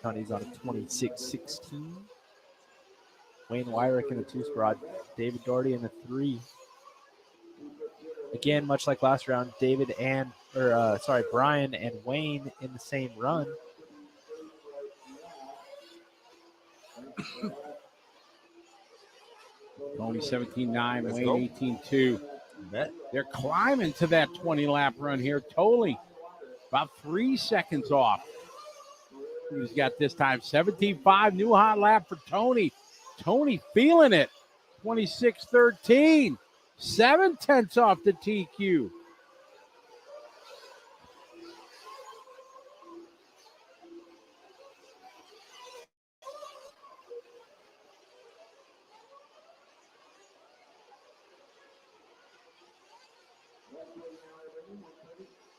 Tony's on a 26-16. Wayne Wyrick in the 2 spot. David Doherty in the 3. Again, much like last round, Brian and Wayne in the same run. Tony 17.9, Wayne 18.2. They're climbing to that 20-lap run here. Totally about 3 seconds off. He's got this time 17.5, new hot lap for Tony. Tony feeling it. 26.13, 0.7 off the TQ.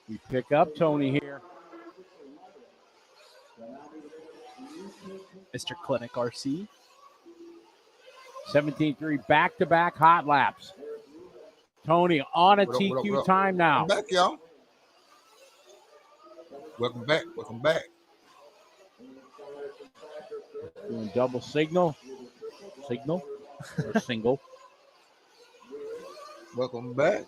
We pick up Tony here. Mr. Clinic RC. 17.3, back-to-back hot laps. Tony on a TQ time now. Welcome back, y'all. Welcome back. Doing double signal or single. Welcome back.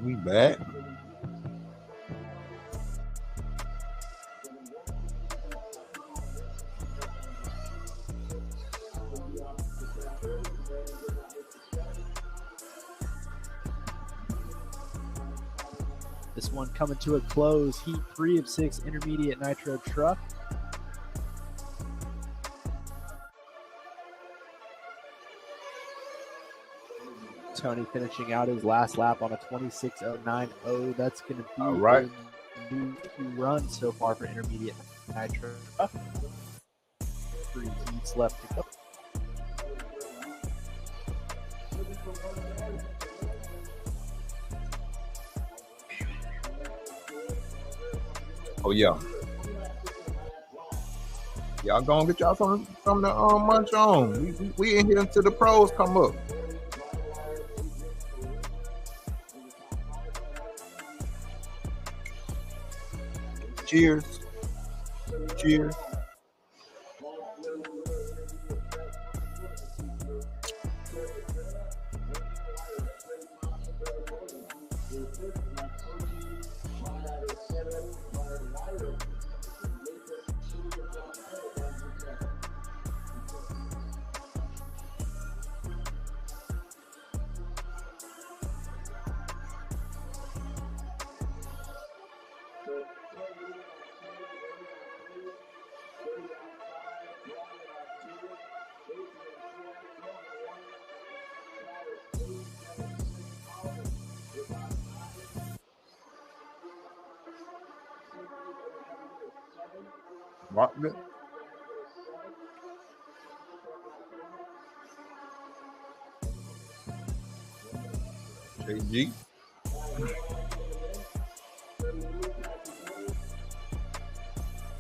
We back. This one coming to a close. Heat 3 of 6 intermediate nitro truck. Tony finishing out his last lap on a 26.090. That's going to be all right. A new run so far for intermediate nitro. 3 heats left to go. Oh yeah. Y'all gonna get y'all something to munch on. We in here until the pros come up. Cheers. Cheers. Martin. JG.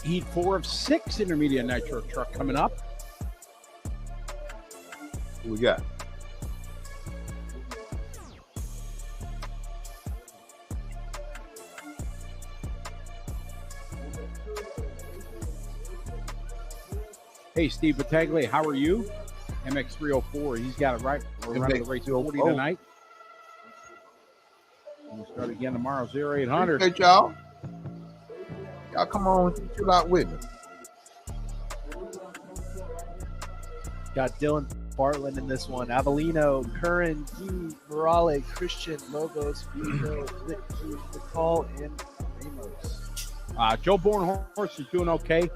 Heat 4 of 6 intermediate nitro truck coming up. Who we got? Hey, Steve Battaglia, how are you? MX304, he's got it right. We're running the race 40 tonight. We'll start again tomorrow, 0800. Hey, y'all. Y'all come on, chill out with me. Got Dylan Bartlett in this one. Avellino, Curran, Hugh, Morale, Christian, Lobos, Vito, Vicky, McCall, and Ramos. Joe Bornhorst is doing okay.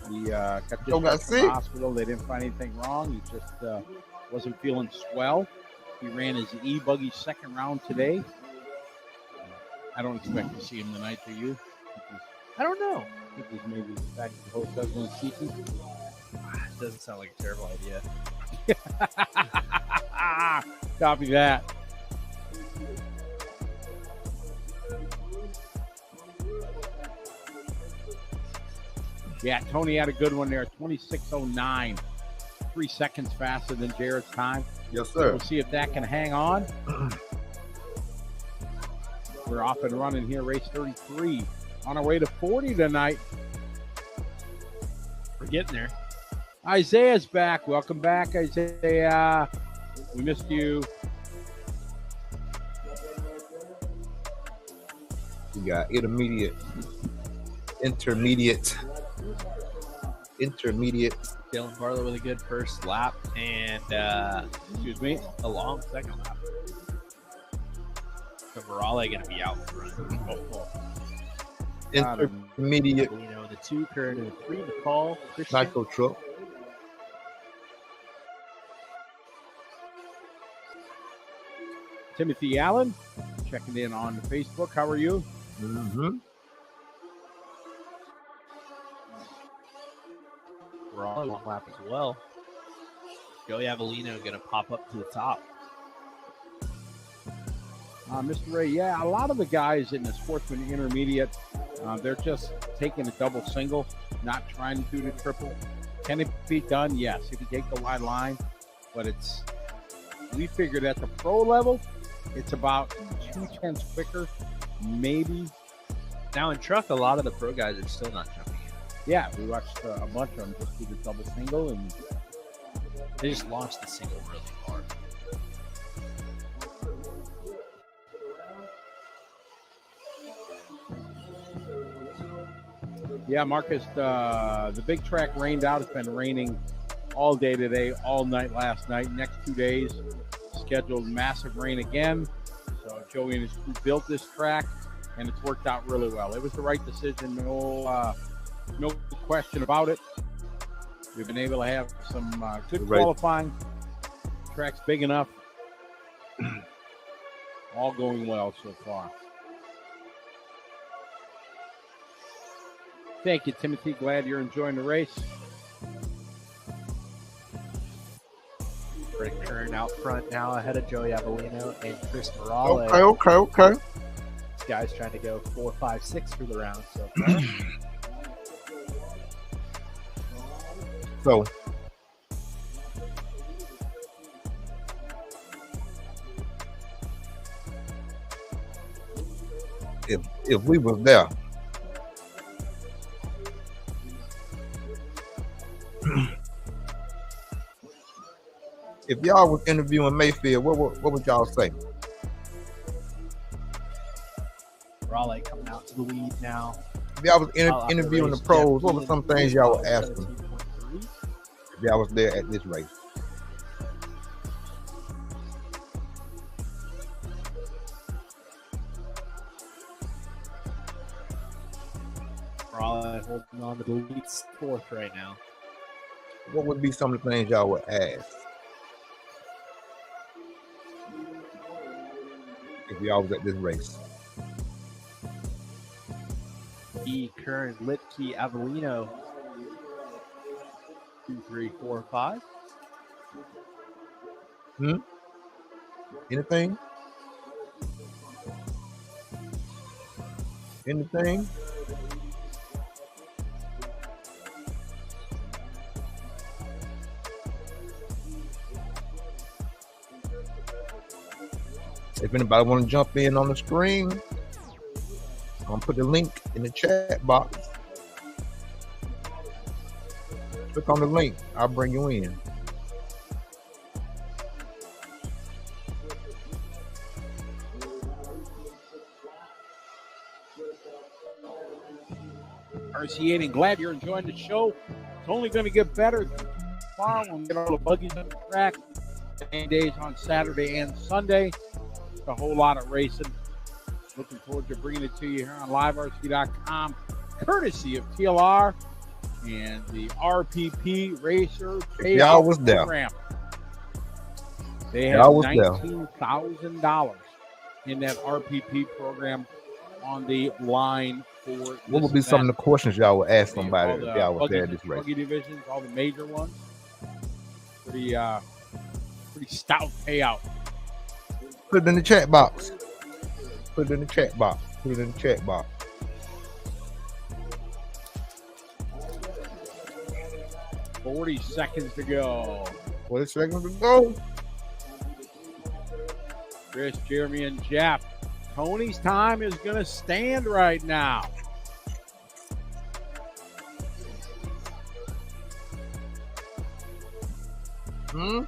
He got discharged from the hospital. They didn't find anything wrong. He just wasn't feeling swell. He ran his E-Buggy second round today. I don't expect to see him tonight, do you? I don't know. I think he's maybe back to the hotel going seeking. Doesn't sound like a terrible idea. Copy that. Yeah, Tony had a good one there. 26:09. 3 seconds faster than Jared's time. Yes, sir. We'll see if that can hang on. We're off and running here. Race 33. On our way to 40 tonight. We're getting there. Isaiah's back. Welcome back, Isaiah. We missed you. We got intermediate. Dylan Barlow with a good first lap and Excuse me. a long second lap. So we're all going to be out front. Intermediate. You know, the 2 Curran and the 3 McCall. Christian. Nitro truck. Timothy Allen checking in on the Facebook. How are you? Mm-hmm. We're all on one lap as well. Joey Avellino going to pop up to the top. Mr. Ray, yeah, a lot of the guys in the Sportsman Intermediate, they're just taking a double single, not trying to do the triple. Can it be done? Yes, if you take the wide line, but we figured at the pro level, it's about 0.2 quicker, maybe. Now in truck, a lot of the pro guys are still not jumping in. Yeah, we watched a bunch of them just do the double single, and they just launched the single really hard. Yeah, Marcus, the big track rained out. It's been raining all day today, all night last night. Next 2 days, scheduled massive rain again. So Joey and his crew built this track, and it's worked out really well. It was the right decision, no question about it. We've been able to have some good qualifying. Track's big enough. All going well so far. Thank you, Timothy. Glad you're enjoying the race. Rick Kern out front now ahead of Joey Avellino and Chris Morale. Okay. This guy's trying to go 4, 5, 6 through the round so far. So, if we was there, if y'all was interviewing Mayfield, what would y'all say? Raleigh coming out to the lead now. If y'all was interviewing the pros, what were some things y'all would ask them? If y'all was there at this race. Raleigh holding on to the lead 4th right now. What would be some of the things y'all would ask if y'all was at this race? Kern, Litke, Avellino. 2, 3, 4, 5. Anything? If anybody want to jump in on the screen, I'm going to put the link in the chat box. Click on the link. I'll bring you in. RC8, and glad you're enjoying the show. It's only going to get better tomorrow when we get all the buggies on the track. 10 days on Saturday and Sunday. A whole lot of racing. Looking forward to bringing it to you here on liverc.com. courtesy of TLR and the RPP Racer Y'all was there. program. They have Y'all was there. $19,000 in that RPP program on the line for this What would be some of the questions y'all would ask somebody if y'all was there at this race? Buggy divisions, all the major ones. Pretty stout payout. Put it in the chat box. Put it in the chat box. Put it in the chat box. $40 seconds to go. 40 seconds to go. Chris, Jeremy, and Jeff. Tony's time is going to stand right now. If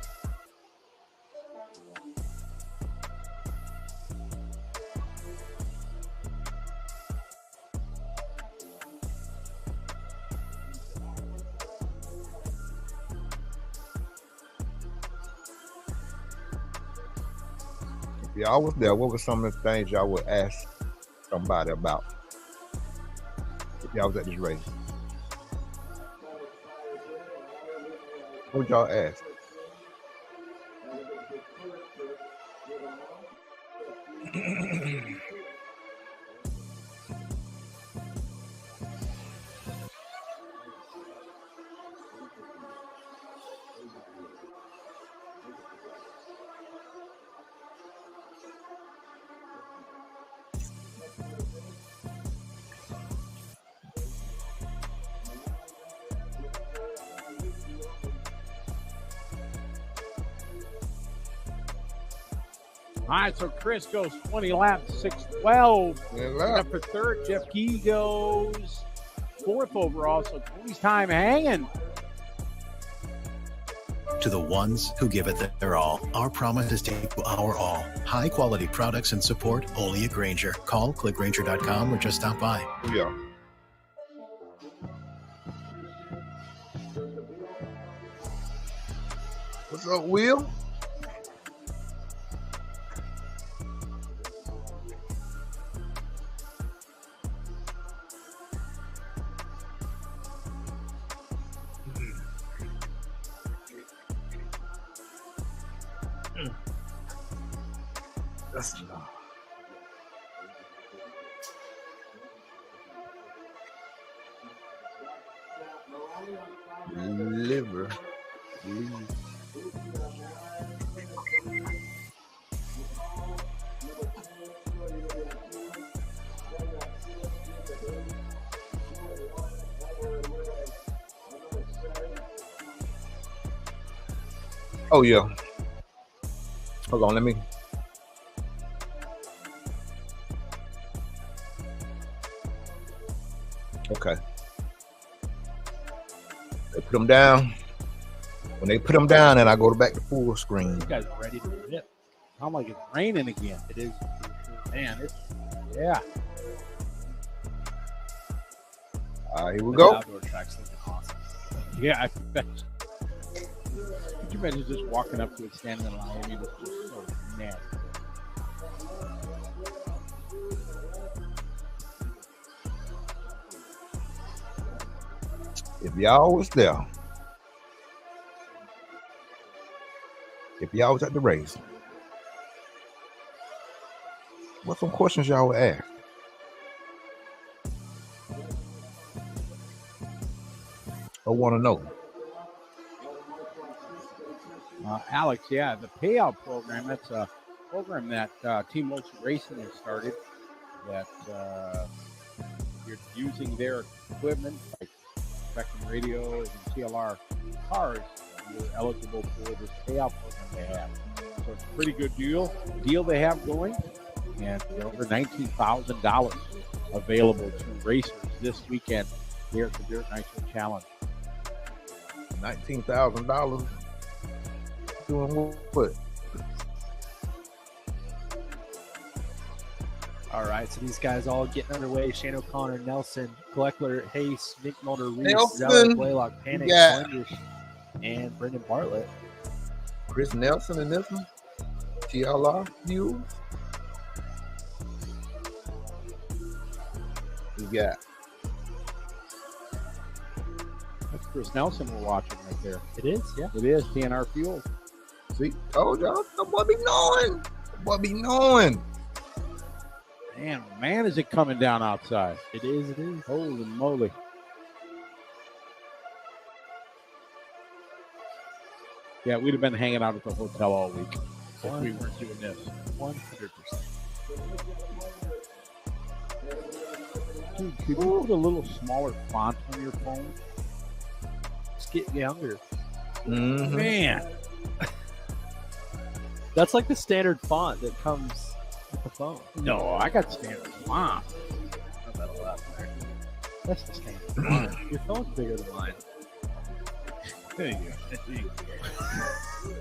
y'all was there, what were some of the things y'all would ask somebody about if y'all was at this race? What would y'all ask? All right, so Chris goes 20 laps, 6:12. Yeah, Up for third, Jeff Key goes fourth overall, so Tony's time hanging. To the ones who give it their all, our promise is to equal our all. High quality products and support only at Grainger. Call, click Grainger.com, or just stop by. Yeah. What's up, Will? Liver. Oh yeah. Hold on, let me. Okay. They put them down. When they put them down, and I go back to full screen. You guys are ready to rip. Sound like it's raining again. It is. Man, it's, yeah. Here we go. Outdoor track's looking awesome. Yeah, I bet. Could you imagine just walking up to it, standing in line? I mean, it's just so nasty. If y'all was there, if y'all was at the race, what some questions y'all would ask? I want to know. Alex, yeah, the payout program, that's a program that Team Motion Racing has started, that you're using their equipment, like Spectrum Radio and TLR cars, you're eligible for this payout program they have. So it's a pretty good deal they have going, and over $19,000 available to racers this weekend here at the Dirt Nitro Challenge. $19,000 doing what? All right, so these guys all getting underway. Shane O'Connor, Nelson, Gleckler, Hayes, Nick Mulder, Reese, Zeller, Blaylock, Panic, Blenders, and Brendan Bartlett. Chris Nelson in this one. TLR Fuels. We got Chris Nelson we're watching right there. It is, yeah. It is TNR Fuel. See, told y'all, nobody be knowing. Nobody be knowing. Man, is it coming down outside. It is, it is. Holy moly. Yeah, we'd have been hanging out at the hotel all week if we weren't doing this. 100%. Dude, could you put a little smaller font on your phone? Just get younger. Mm-hmm. Man. That's like the standard font that comes with the phone. No, I got standard font. That's the standard font. Your phone's bigger than mine. There you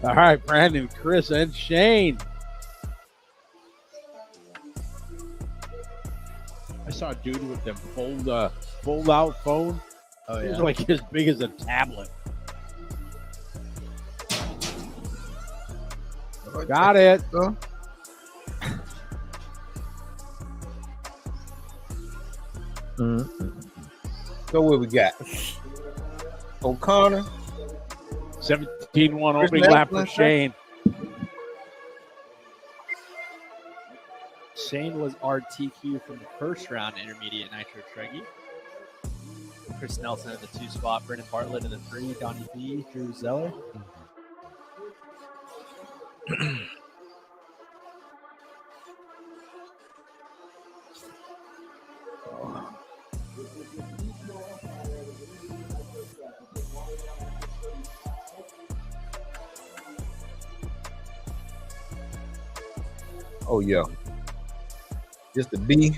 go. All right, Brandon, Chris, and Shane. I saw a dude with the fold-out phone. Oh, It yeah. was like as big as a tablet. Got it. So what we got? O'Connor. 17-1 Chris opening lap for Nelson, Shane. Shane was RTQ from the first round intermediate nitro Treggy. Chris Nelson in the 2 spot, Brendan Bartlett in the 3, Donnie B, Drew Zeller. Oh yeah. Just the B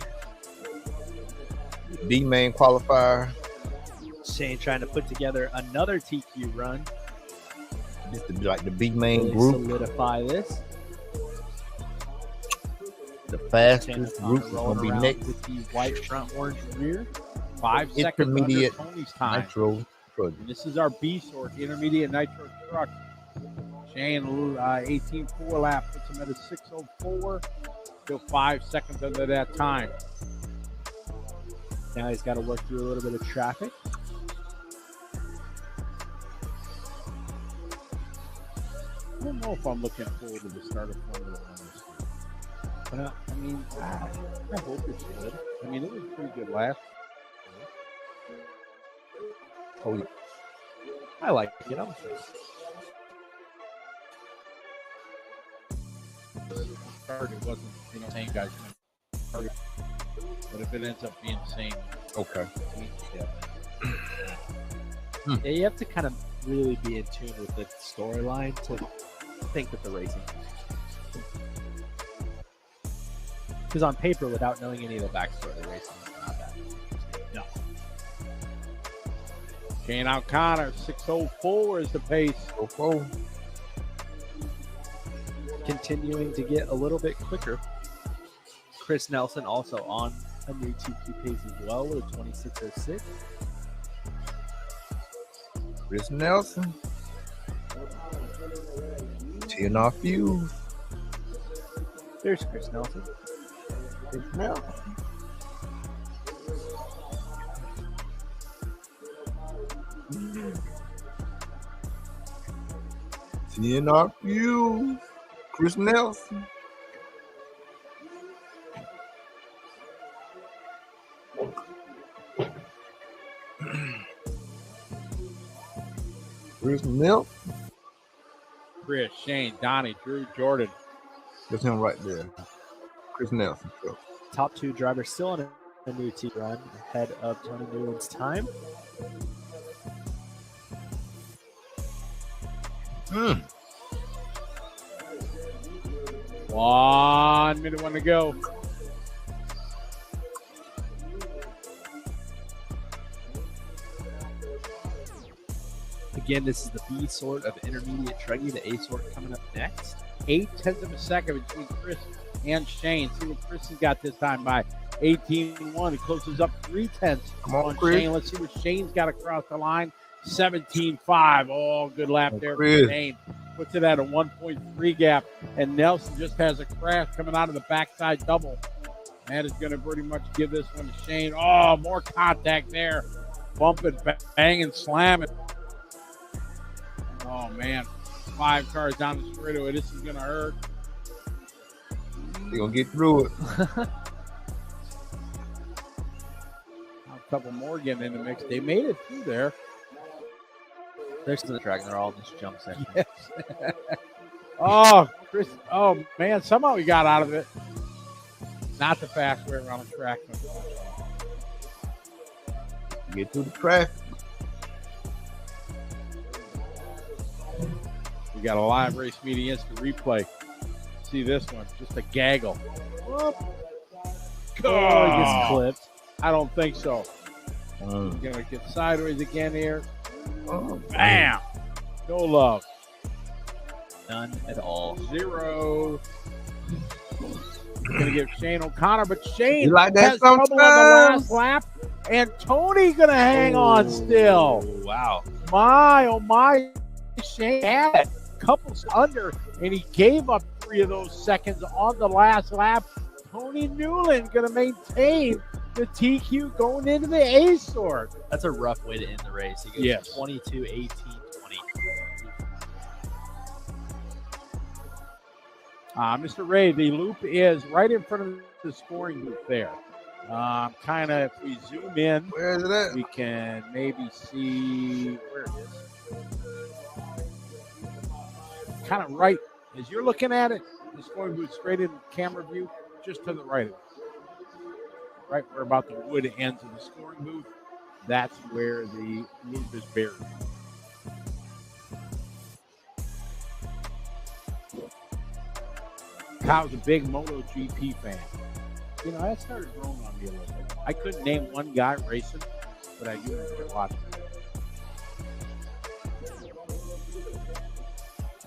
main qualifier. Shane trying to put together another TQ run. Just to be like the B main Really group. solidify this. The Shane fastest O'Connor group is rolling gonna be around next. with the white front orange rear. 5 seconds under Intermediate Tony's time. Nitro Truggy. And this is our B sort, intermediate nitro truck. Shane, 18.4 lap, puts him at a 6:04. Still 5 seconds under that time. Now he's got to work through a little bit of traffic. I don't know if I'm looking forward to the start of Formula 1 this year. But I mean, I hope it's good. I mean, it was pretty good last year. Oh yeah. I like it. I'm It wasn't, same guys. But if it ends up being the same, Okay. Yeah, you have to kind of really be in tune with the storyline to think that the racing. Because on paper, without knowing any of the backstory, the racing is not that interesting. no. Shane O'Connor, 6:04 is the pace. Go forward. Continuing to get a little bit quicker. Chris Nelson also on a new TQ pace as well with a 26:06. Chris Nelson. TNR Fuse. There's Chris Nelson. Chris Nelson. TNR Fuse. Chris Nelson. Chris Nelson. Chris, Shane, Donnie, Drew, Jordan. That's him right there. Chris Nelson. So, Top 2 drivers still on a new T run ahead of Tony Newland's time. Hmm. 1 minute, 1 to go. Again, this is the B sort of intermediate Truggy, the A sort coming up next. 0.8 of a second between Chris and Shane. See what Chris has got this time by 18.1. He closes up 0.3 Come on, Chris. Shane. Let's see what Shane's got across the line. 17.5. Oh, good lap there for Chris. Shane. Puts it at a 1.3 gap. And Nelson just has a crash coming out of the backside double. That is going to pretty much give this one to Shane. Oh, more contact there. Bumping, banging, slamming. Oh, man. 5 cars down the straightaway. This is going to hurt. They're going to get through it. A couple more getting in the mix. They made it through there. They're still the track, and they're all just jump sections. Yes. Oh, Chris. Oh, man. Somehow we got out of it. Not the fast way around the track. Get through the traffic. We got a live race meeting instant replay. See this one. Just a gaggle. Whoop. Oh, he gets clipped. I don't think so. He's going to get sideways again here. Bam. No love. None at all. 0. Going to give Shane O'Connor, but Shane You like that has trouble on the sometimes? last lap. And Tony going to hang on still. Wow. My, oh my. Shane had it. Couples under, and he gave up 3 of those seconds on the last lap. Tony Newland going to maintain the TQ going into the A sort. That's a rough way to end the race. He goes Yes. 22, 18, 20. Mr. Ray, the loop is right in front of the scoring booth there. Kind of, if we zoom in, Where is it at? we can maybe see where it is. Kind of right, as you're looking at it, the scoring booth straight in camera view, just to the right of it. Right where about the wood ends of the scoring booth, that's where the loop is buried. Kyle's a big MotoGP fan. You know, that started growing on me a little bit. I couldn't name one guy racing, but I do enjoy watching it.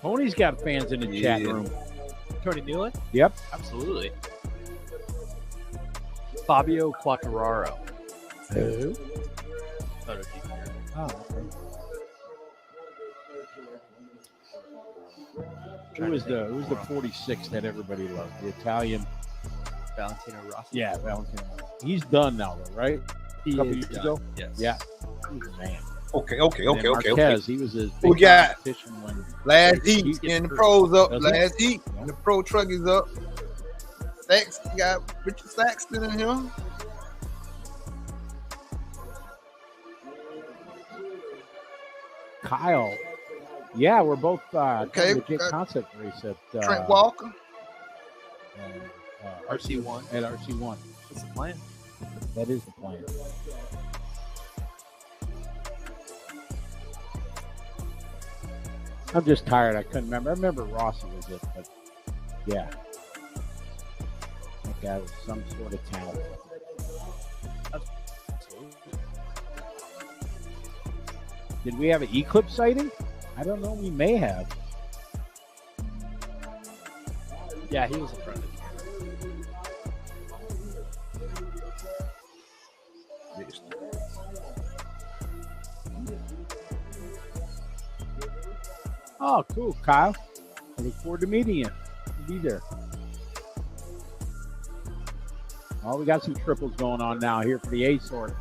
Tony's got fans in the chat room. Tony Newland? Yep. Absolutely. Fabio Quartararo. Who? MotoGP. Oh, okay. Who's the 46 that everybody loves? The Italian. Valentino Rossi. Yeah, Valentino. He's done now, though, right? He A couple is years done. ago? Yes. Yeah. He's a man. Okay. And then Marquez, he was his Who big got? competition when Last he heat, gets and the hurt. pros up. Does he? Last heat, Yeah. and the pro truck is up. Saxton got Richard Saxton in here. Kyle. Yeah, we're both Okay, legit got concept race at Trent Walker. RC1. At RC1. What's the plan? That is the plan. I'm just tired. I couldn't remember. I remember Rossi was it, but yeah. That guy was some sort of talent. Did we have an eclipse sighting? I don't know. We may have. Yeah, he was in front of it. Oh, cool, Kyle. I look forward to meeting you. Be there. Oh, we got some triples going on now here for the A sort.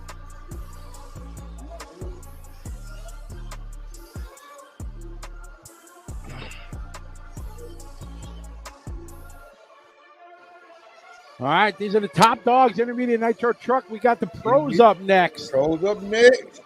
All right, these are the top dogs. Intermediate Nitro Truck. We got the pros up next. Pros up next.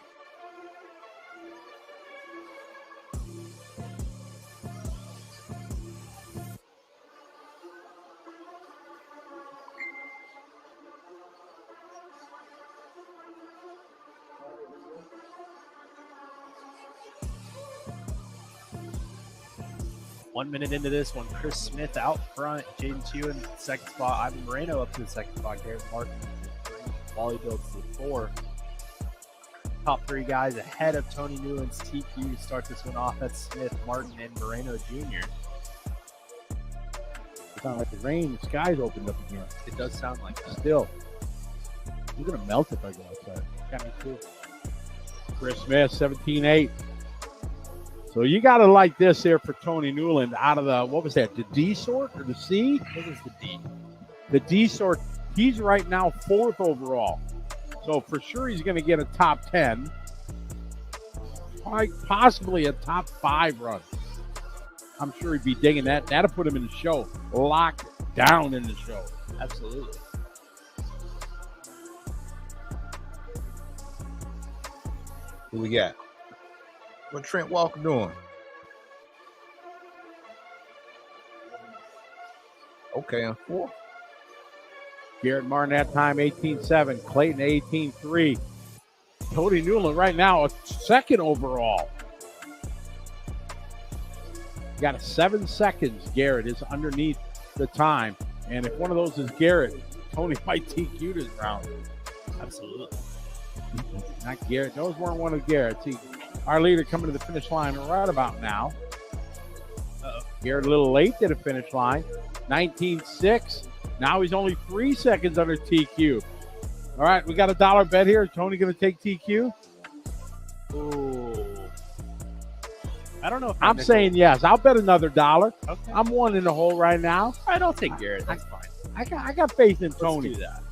One minute into this one, Chris Smith out front, Jaden Chew in second spot, Ivan Moreno up to the second spot, Garrett Martin Wally builds to the 4. Top 3 guys ahead of Tony Newland's TQ to start this one off. That's Smith, Martin, and Moreno Jr. Sound like the rain, the sky's opened up again. It does sound like that. Still. I'm going to melt if I go outside. Got me too. Chris Smith, 17-8. So you got to like this here for Tony Newland out of the, what was that, the D sort or the C? I think it's the D. The D sort, he's right now 4th overall. So for sure he's going to get a top 10. possibly a top 5 run. I'm sure he'd be digging that. That'll put him in the show. Locked down in the show. Absolutely. Who we got? What Trent Walker doing? Okay, I'm 4. Garrett Martin that time, 18-7. Clayton, 18-3. Tony Newland right now, a 2nd overall. Got a 7 seconds. Garrett is underneath the time. And if one of those is Garrett, Tony might TQ this round. Absolutely. Not Garrett. Those weren't one of Garrett's. Our leader coming to the finish line right about now. Garrett a little late to the finish line. 19-6. Now he's only 3 seconds under TQ. All right, we got a $1 bet here. Is Tony going to take TQ? Ooh. I don't know if I'm saying yes. I'll bet another $1. Okay. I'm 1 in the hole right now. All right, I'll take Garrett. That's fine. I got faith in Tony. Let's do that.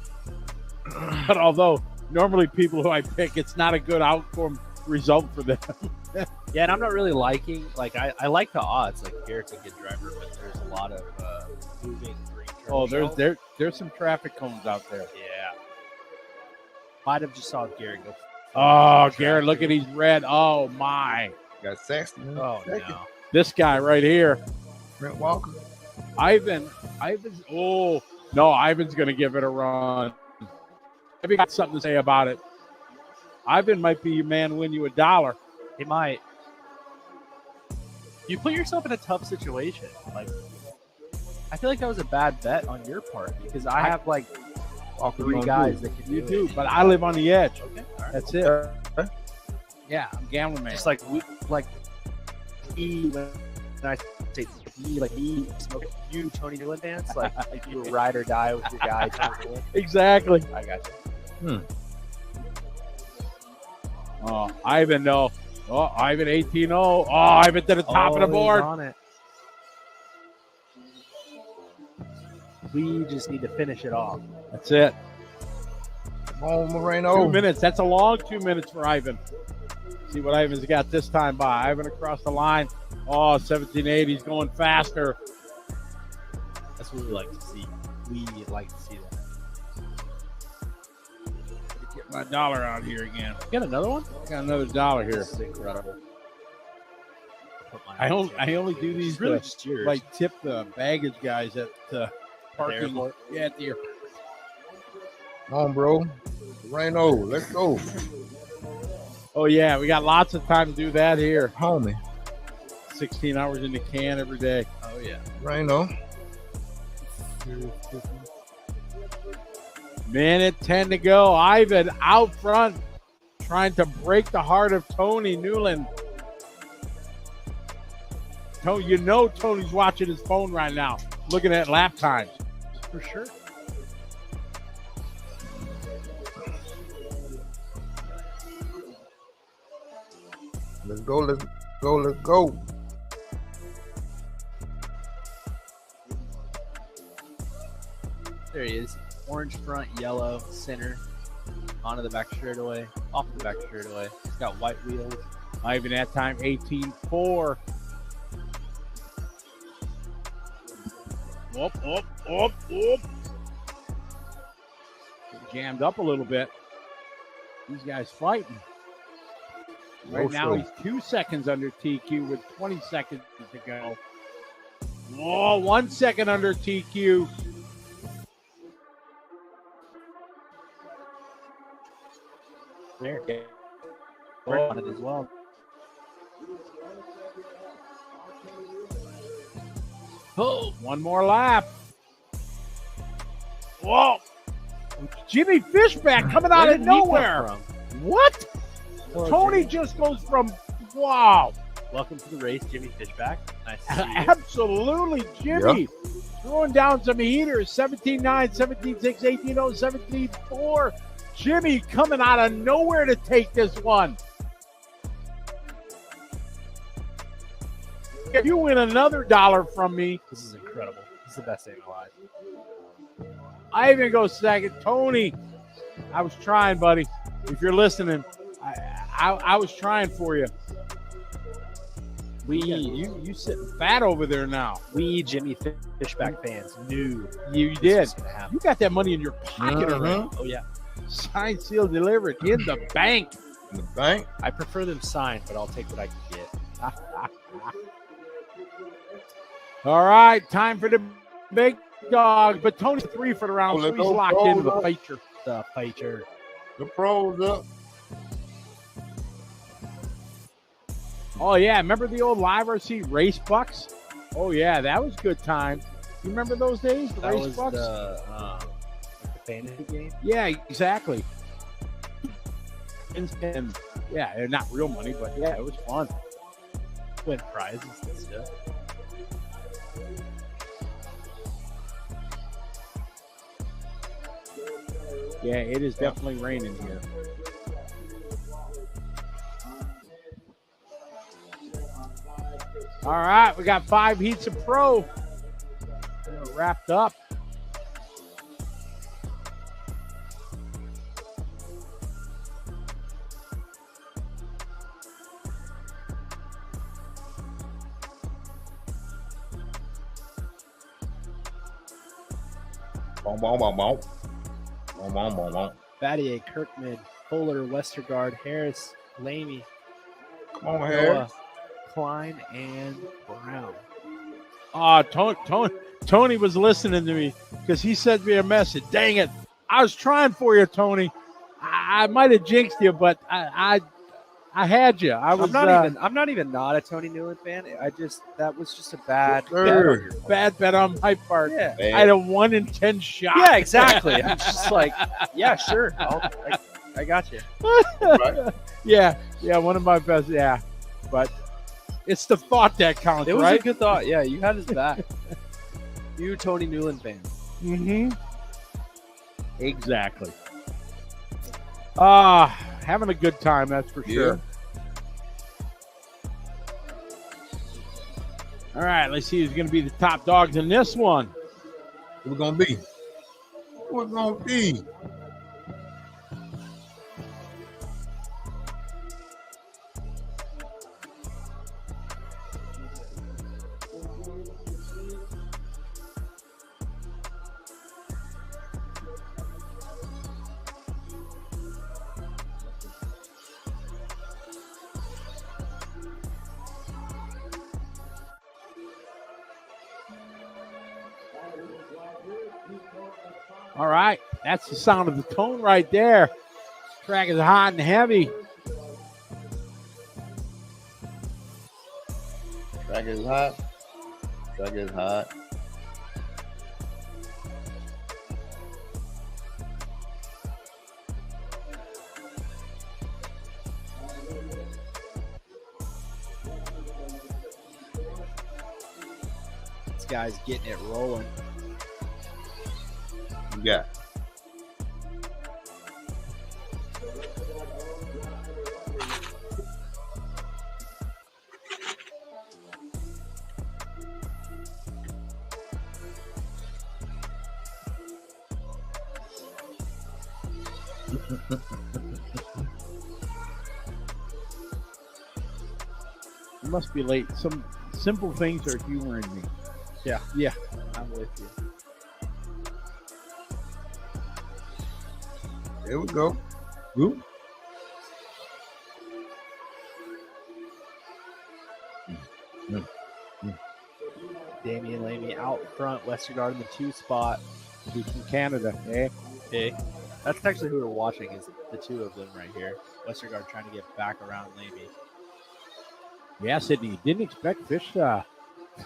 But although normally people who I pick, it's not a good outcome result for them. Yeah, and I'm not really liking, I like the odds. Like, Garrett's a good driver, but there's a lot of moving green turn. Oh, there's some traffic cones out there. Yeah. Might have just saw Garrett go. Oh, Garrett, look at he's red. Oh, my. Got Saxton. Oh, Second. no. This guy right here. Trent Walker. Ivan's going to give it a run. Maybe got something to say about it. Ivan might be your man, win you $1. He might. You put yourself in a tough situation. Like, I feel like that was a bad bet on your part because I have like 3 guys that can You do, but I live on the edge. Okay, all right. That's it. Yeah, I'm gambling man. Just like when I say he smoke you, Tony Newland dance, like you ride or die with your guy. Tony Newland. Exactly. I got you. Oh, Ivan, no. Oh, Ivan 18-0. Oh, Ivan to the top of the board. He's on it. We just need to finish it off. That's it. Come on, Moreno. 2 minutes. That's a long 2 minutes for Ivan. See what Ivan's got this time by. Ivan across the line. Oh, 17-8. He's going faster. That's what we like to see. We like to see that. Get my $1 out here again. You got another one? Got another $1 here. This is incredible. I only do these It's really to, just yours. like tip the baggage guys at the parking airport? Yeah, at the airport. Come on, bro. Moreno, let's go. Oh, yeah. We got lots of time to do that here. Homie. 16 hours in the can every day. Oh, yeah. Moreno. Minute 10 to go. Ivan out front trying to break the heart of Tony Newland. You know Tony's watching his phone right now, looking at lap times. For sure. Let's go, let's go, let's go. There he is. Orange front, yellow, center. Onto the back straightaway. Off the back straightaway. He's got white wheels. Ivan that time 18-4. Up. Jammed up a little bit. These guys fighting. Right now he's 2 seconds under TQ with 20 seconds to go. Oh, 1 second under TQ. There. On it as well. Oh, one more lap. Whoa. Jimmy Fishback coming out of nowhere. What? Tony just goes from, wow. Welcome to the race, Jimmy Fishback. Nice to see you. Absolutely, Jimmy. Throwing down some heaters. 17-9, 17-6, 18-0, 17-4. Jimmy coming out of nowhere to take this one. If you win another $1 from me. This is incredible. This is the best day of my life. Ivan goes second. Tony, I was trying, buddy. If you're listening, I was trying for you. You sitting fat over there now. We Jimmy Fishback fans knew You this did. was gonna happen. You got that money in your pocket already. Oh yeah, Signed, sealed, delivered in the bank. In the bank. I prefer them signed, but I'll take what I can get. All right, time for the big dog. But Tony's 3 for the round, Oh, so let's he's go, locked bro. into the feature. The fighter. The pros up. Oh, yeah. Remember the old Live RC race bucks? Oh, yeah. That was good time. You remember those days? The That race was bucks? the fantasy game. Yeah, exactly. And yeah, they're not real money, but yeah, it was fun. Win prizes and stuff. Yeah, it is definitely raining here. All right, we got 5 heats of pro. We're wrapped up. Boom, boom, boom, boom. Boom, boom, boom, boom. Battier, Kirkman, Fuller, Westergaard, Harris, Lamy, Come on, Noah, Harris. Klein, and Brown. Tony was listening to me because he sent me a message. Dang it. I was trying for you, Tony. I might have jinxed you, but I had you. I'm not even not a Tony Newland fan. That was just a bad bet on Sure. your part. bad bet on my part. Yeah. Man. I had a 1 in 10 shot. Yeah, exactly. I'm just like, yeah, sure. I got you. Right. Yeah, one of my best. Yeah, but it's the thought that counts, It was right? a good thought. Yeah, you had his back. You Tony Newland fan. Mm-hmm. Exactly. Having a good time, that's for sure. All right, let's see who's going to be the top dogs in this one. What's it gonna be? What's it gonna be? All right, that's the sound of the tone right there. Track is hot and heavy. Track is hot. Track is hot. This guy's getting it rolling. You got. You must be late. Some simple things are humoring me. Yeah. Yeah. I'm with you. There we go. Whoop. Damian Lamy out front, Westergaard in the 2 spot. He's from Canada. Eh? Hey, that's actually who we're watching is the 2 of them right here. Westergaard trying to get back around Lamy. Yeah, Sydney. Didn't expect Fish to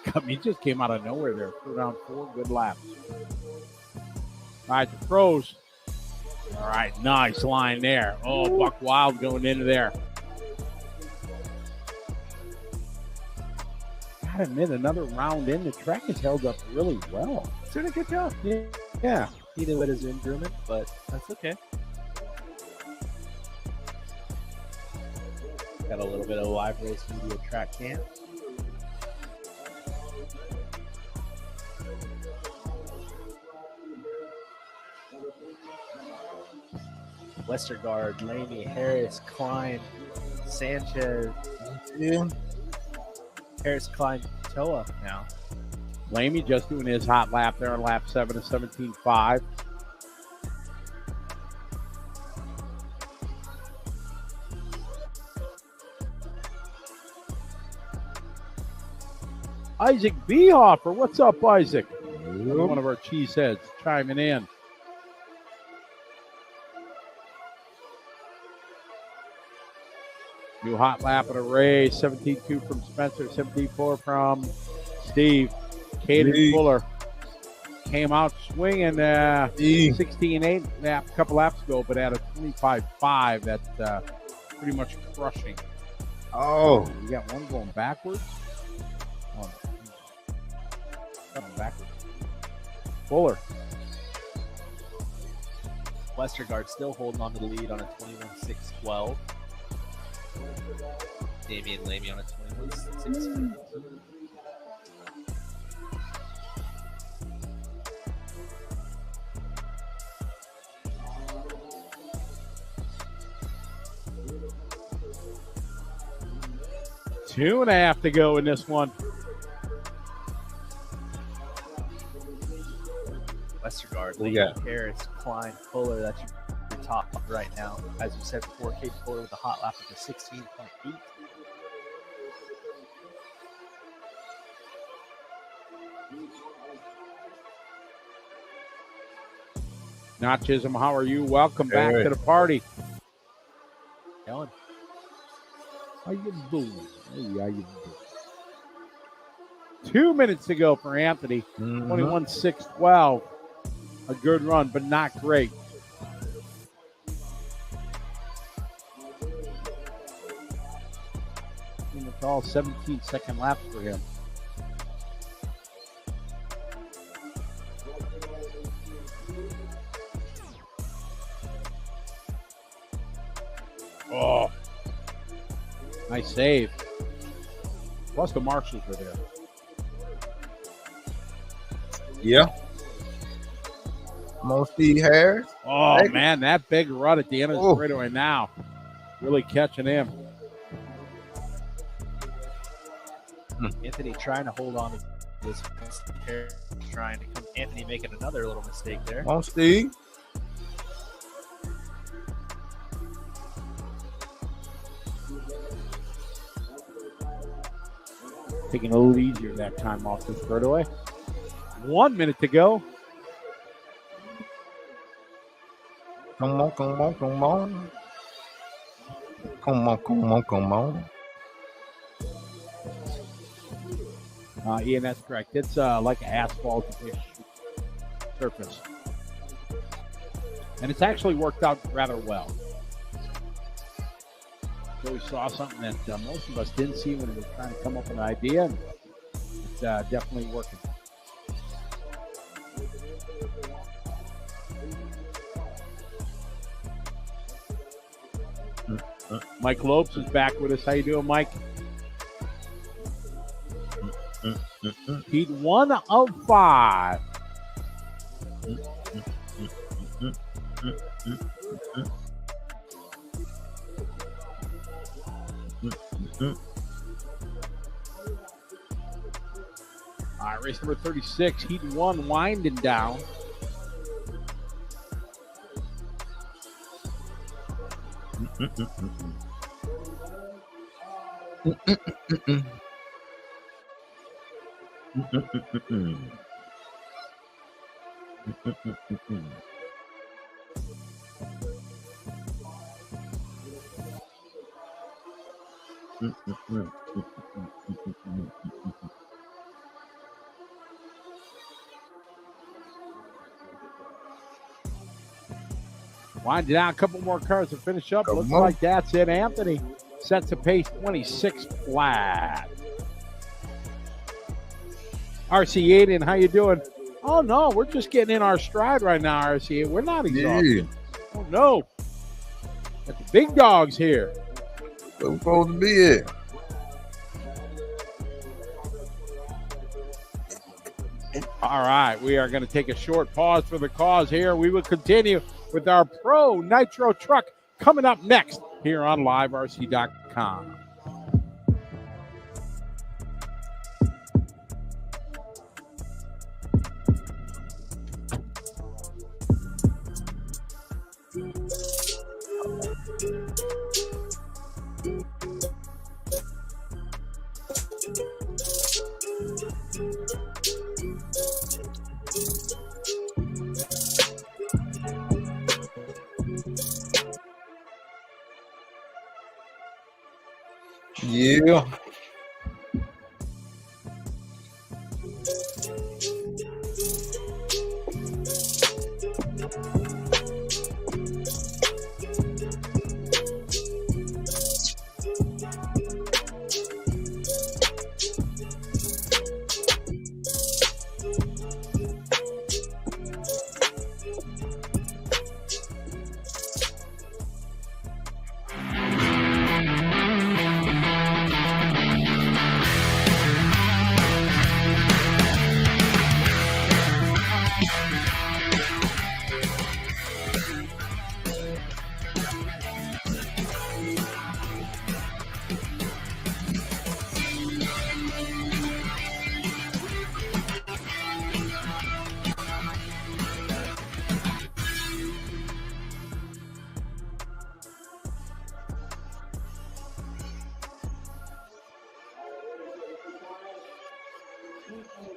come. He just came out of nowhere there for round 4. Good laps. All right, the pros. All right, nice line there. Oh, Buck Wild going into there. Gotta admit, another round in, the track has held up really well. He's doing a good job. Yeah. He did a bit of zoom grooming, but that's okay. Got a little bit of live race media track cam. Westergaard, Lamy, Harris, Klein, Sanchez. Yeah. Harris Klein Toa now. Lamy just doing his hot lap there on lap 7 of 17.5. Isaac Beehoffer. What's up, Isaac? One of our cheeseheads chiming in. New hot lap of the race. 17.2 from Spencer. 17.4 from Steve. Caden Fuller came out swinging 16.8 a couple laps ago, but at a 25.5, that's pretty much crushing. Oh. We got one going backwards. Oh, coming backwards. Fuller. Westergaard still holding on to the lead on a 21.6.12. Damian Lamy on a 21.6.15. Two and a half to go in this one. Westergaard, We Lamy, got- Harris, Klein, Fuller. That's your top right now. As you said before, Caden Fuller with a hot lap of a 16.8. Not Chisholm, how are you? Welcome back Hey. to the party. Ellen. How you doing? Hey, how you doing? 2 minutes to go for Anthony. 21.6.12. A good run, but not great. And it's all 17-second laps for him. Oh, nice save. Plus the marshals were there. Yeah. Come on, Steve Harris. Oh, Hey. man, that big run at the end of the straightaway now. Really catching him. Anthony trying to hold on to this. Trying to come. Anthony making another little mistake there. Come on, Steve. Taking a little easier that time off the straightaway. 1 minute to go. Come on, come on, come on. Come on, come on, come on. Ian, that's correct. It's like an asphalt-ish surface. And it's actually worked out rather well. So we saw something that most of us didn't see when we were trying to come up with an idea. And it's definitely working. Mike Lopes is back with us. How you doing, Mike? Heat 1 of 5. All right, race number 36, Heat 1, winding down. Winding down, a couple more cars to finish up. Looks like that's it. Anthony sets the pace 26 flat. RC Aiden, how you doing? Oh, no, we're just getting in our stride right now, RC. We're not exhausted. Yeah. Oh, no. Got the big dogs here. We're supposed to be here. All right, we are going to take a short pause for the cause here. We will continue with our Pro Nitro truck coming up next here on LiveRC.com. Yeah.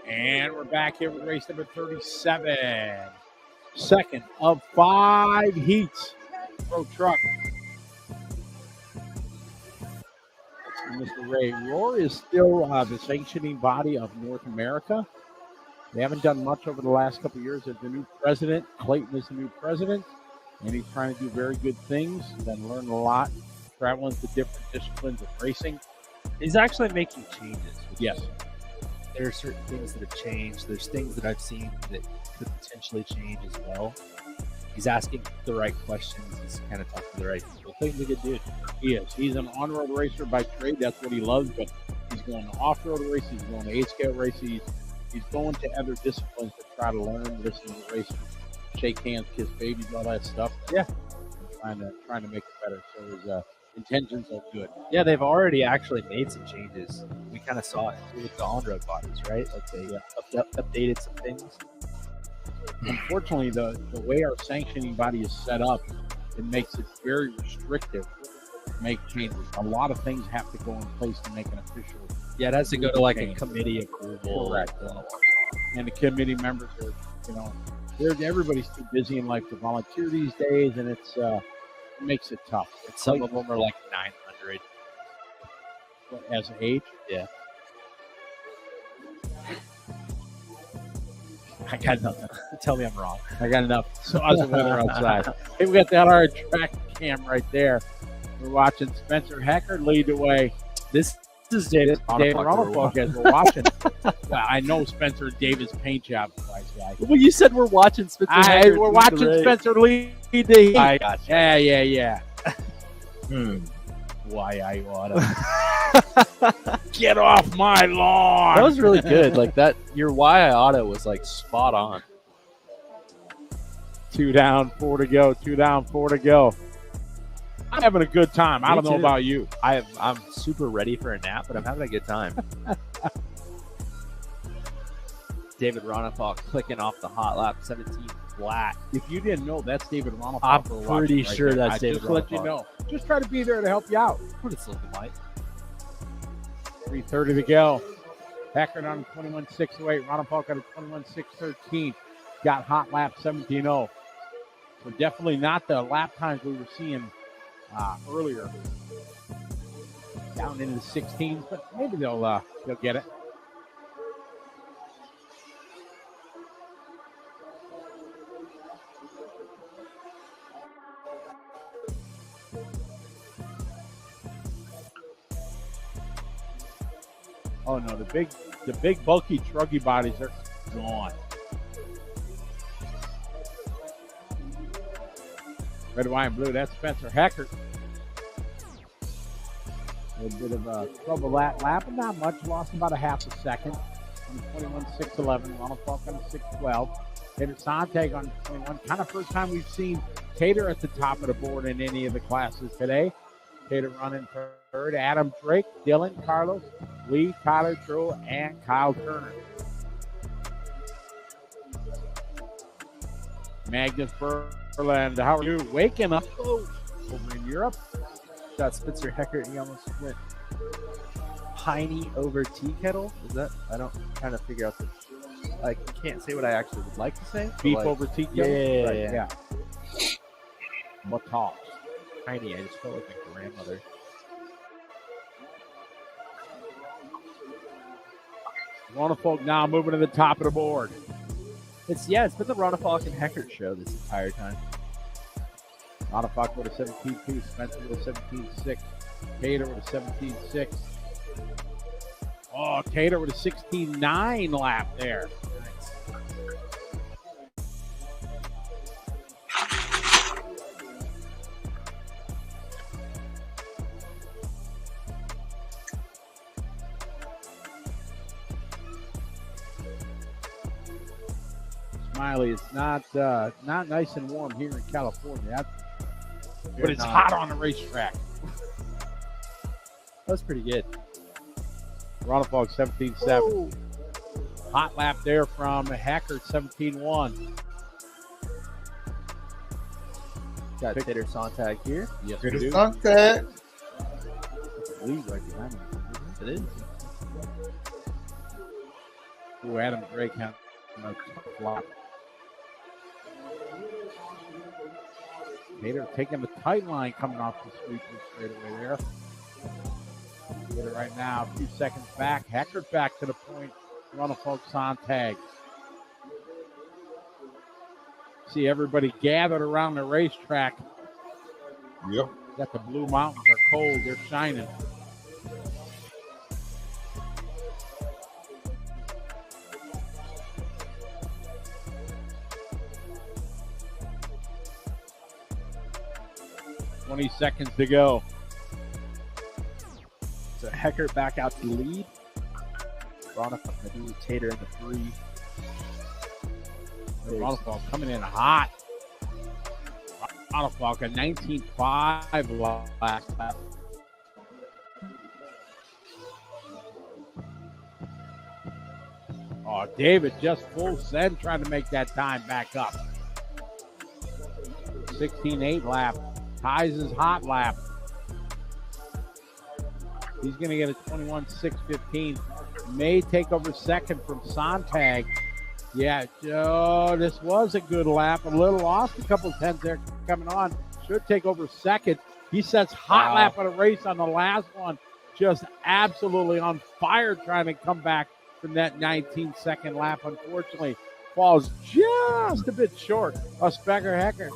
And we're back here with race number 37. Second of 5 heats. Pro truck. Mr. Ray Rohr is still the sanctioning body of North America. They haven't done much over the last couple of years. There's the new president. Clayton is the new president, and he's trying to do very good things and learn a lot, traveling to different disciplines of racing. He's actually making changes. Yes. There are certain things that have changed. There's things that I've seen that could potentially change as well. He's asking the right questions. He's kind of talking to the right people. Things a good dude. He is. He's an on-road racer by trade. That's what he loves, but he's going to off-road races. He's going to 8-scale races. He's going to other disciplines to try to learn, listen to racers, shake hands, kiss babies, all that stuff. Yeah. Trying to make it better. So his intentions are good. Yeah, they've already actually made some changes. We kind of saw it with the on-road bodies, right? Like they updated some things. Unfortunately, the way our sanctioning body is set up, it makes it very restrictive to make changes. A lot of things have to go in place to make an official. Yeah, it has to go to like change. a committee approval. Correct. And the committee members are, everybody's too busy in life to volunteer these days, and it makes it tough. Some of them are like 900 as an age. Yeah. I got nothing. Tell me I'm wrong. I got enough. So as a weather outside. Hey, we got that our track cam right there. We're watching Spencer Hecker lead the way. This is David Ronaldo as we're watching. Well, I know Spencer Davis paint job price guy. Well, you said we're watching Spencer. We're watching Spencer lead the heat. I got you. Yeah. Why I oughta. Get off my lawn. That was really good. Like that, your why I oughta was like spot on. 2 down, 4 to go. 2 down, 4 to go. I'm having a good time. I don't know about you. I'm super ready for a nap, but I'm having a good time. David Ronafal clicking off the hot lap, 17 flat. If you didn't know, that's David Ronafal. I'm pretty sure that's David Just to let you Ronafal. know. Just try to be there to help you out. What is looking like? 3:30 to go. Packard on 21.608. Ronafal got a 21.613. Got hot lap 17.0. So definitely not the lap times we were seeing earlier. Down into the 16s, but maybe they'll get it. Oh no, the big bulky truggy bodies are gone. Red, white, and blue. That's Spencer Hecker. A bit of trouble that lap, but not much. Lost about a half a second on 21.611. Ronald Falk on 6.12. Tater Sontag on 21. Kind of first time we've seen Tater at the top of the board in any of the classes today. Tater running third. Adam Drake, Dylan, Carlos, Lee, Tyler True, and Kyle Turner. Magnus Berland, how are you? Waking up over in Europe. Got Spencer Hecker. He almost went piney over tea kettle. Is that? I don't kind of figure out the. I can't say what I actually would like to say. Beef like, over tea. Yeah. What talk? Piney. I just felt like my grandmother. Ronafolk now moving to the top of the board. It's been the Ronafalk and Heckert show this entire time. Ronafolk with a 17-2, Spencer with a 17-6, Tater with a 17-6. Oh, Tater with a 16-9 lap there. Smiley, it's not nice and warm here in California, but it's hot on the racetrack. That's pretty good. Ronafalk 17-7. Hot lap there from Hackert 17-1. Got Tater Sontag here. Yes, we do. Sunset. Lead right behind him. It is. Ooh, Adam Drake has a tough lap. Tater taking the tight line coming off the sweep straightaway there. Get it right now. A few seconds back. Hackert back to the point. Ronafalk Sontag. See everybody gathered around the racetrack. Yep. Got the Blue Mountains are cold. They're shining. "20 seconds to go." So Heckert back out to lead. Ronafalk going to do Tater in the 3. Ronafalk coming in hot. Ronafalk a 19.5 last lap. Oh, David just full send trying to make that time back up. 16.8 lap. Ties his hot lap. He's going to get a 21.615. May take over second from Sontag. Yeah, this was a good lap. A little lost a couple of tenths there coming on. Should take over second. He sets hot lap of the race on the last one. Just absolutely on fire trying to come back from that 19-second lap. Unfortunately, falls just a bit short of Spencer Heckert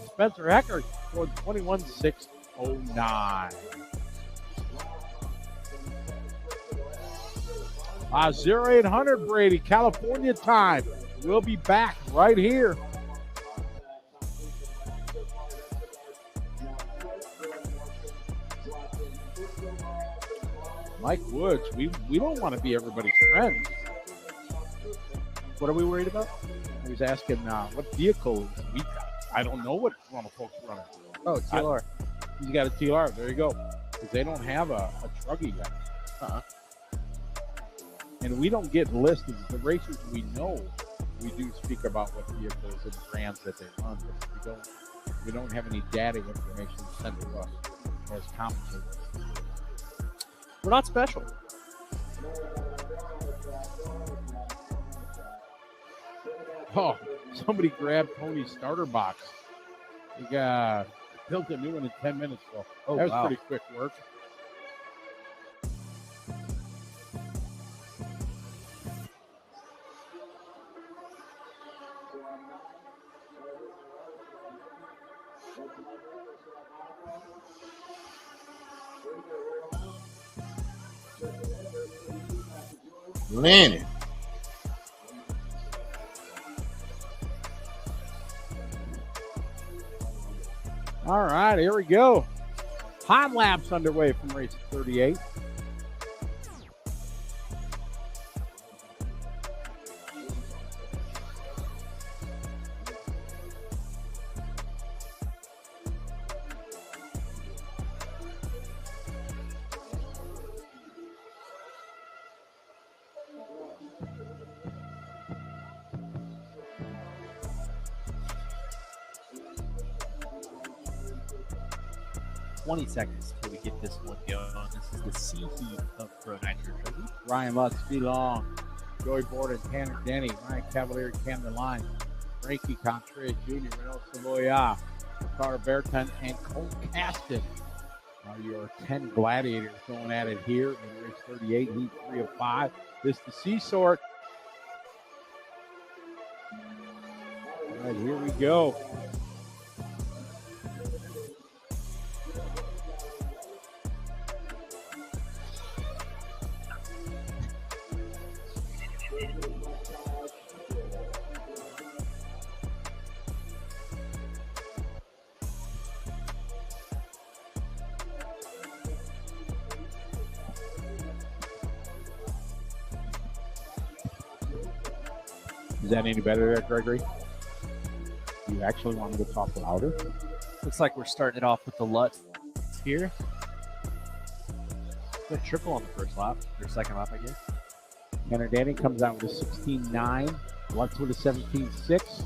for 21.609. 0800 Brady, California time. We'll be back right here. Mike Woods, we don't want to be everybody's friend. What are we worried about? He was asking what vehicle is I don't know what Ronafalk's running. Oh, TLR. He's got a TLR. There you go. Because they don't have a truggy yet. And we don't get listed. The racers we know, we do speak about what vehicles and brands that they run, but we don't have any data information sent to us as commentary. We're not special. Oh, somebody grabbed Tony's starter box. We built a new one in 10 minutes, so that was pretty quick work. Lenny. All right, here we go. Hot laps underway from race 38. Seconds till we get this one going. This is the C heat of Pro Nitro Trophy. Ryan Lutz, B. Long, Joey Borden, Tanner Denny, Ryan Cavalier, Camden Line, Frankie Contreras Jr., Renault Savoya, Carter Berton, and Cole Caston are your 10 gladiators going at it here in race 38, heat 3 of 5. This is the C sort. All right, here we go. Is that any better there, Gregory? You actually want me to talk louder? Looks like we're starting it off with the Lutz here. Good triple on the first lap, or second lap, I guess. Tanner Danny comes out with a 16.9. Lutz with a 17.6.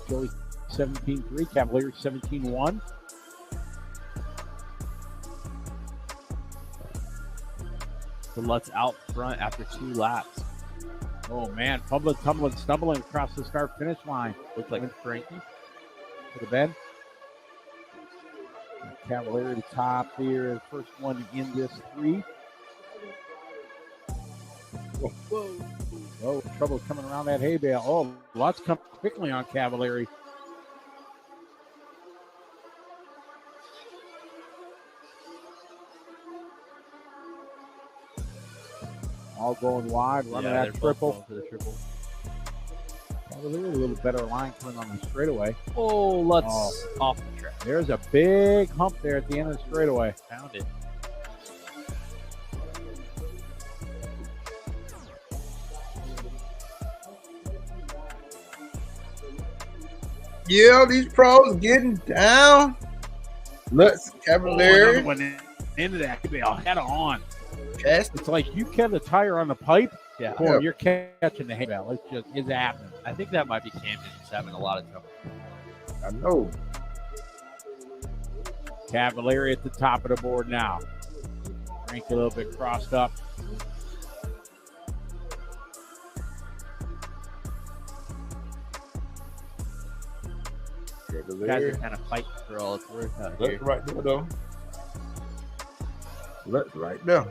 Joey 17.3. Cavalier 17.1. The Lutz out front after 2 laps. Oh, man. Fumbling, tumbling, stumbling across the start-finish line. Looked like Frankie. To the bed. Cavalier at the top here. First one in this 3. Whoa. Oh, trouble coming around that hay bale. Oh, Lutz come quickly on Cavalieri. All going wide, running that triple. For the triple. Cavalieri a little better line coming on the straightaway. Oh, Lutz off the track. There's a big hump there at the end of the straightaway. Found it. Yeah, these pros getting down. Lutz, Cavalier. Another one into that hay bale head on. Cast. It's like you catch the tire on the pipe. Yeah. Boy, you're catching the hay bale. It's happening. I think that might be Camden who's having a lot of trouble. I know. Cavalieri at the top of the board now. Frank a little bit crossed up. Guys are kind of fighting for all it's worth out here. Lutz right there, though. Lutz right there.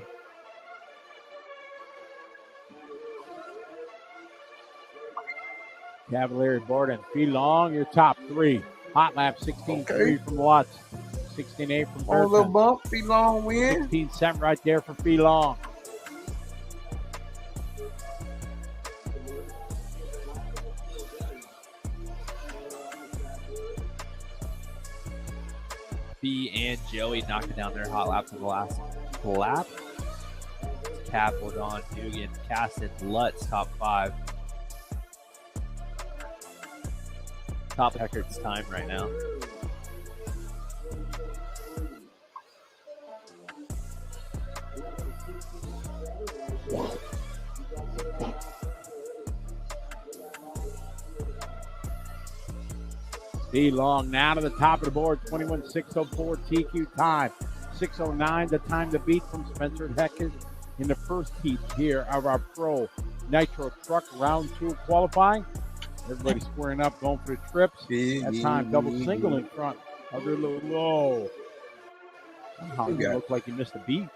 Cavalieri, Borden, Long, your top 3. Hot lap 16.3 from Lutz. 16.8 from On a little Bertman. bump, Long win. 16 right there for Long. B and Joey knocking down their hot laps in the last lap. Cav, Bordon, Dugan, Caston, Lutz, top 5. Top Heckard's time right now. Long now to the top of the board, 21.604 TQ time. 6:09 the time to beat from Spencer Heckard in the first heat here of our Pro Nitro Truck Round 2 qualifying. Everybody squaring up, going for the trips. That time, double single in front of their little low. Somehow you look like you missed a beat.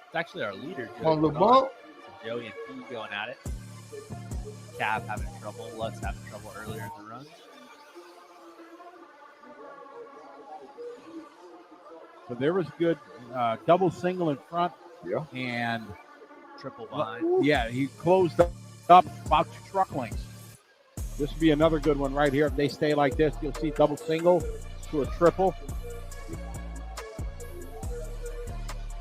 It's actually our leader, Joey. On the Bordon. bump. So Joey and P going at it. Cav having trouble. Lutz having trouble earlier in the run. So there was good double single in front. Yeah. And Triple behind. yeah, he closed up about 2 truck lengths. This would be another good one right here. If they stay like this, you'll see double single to a triple.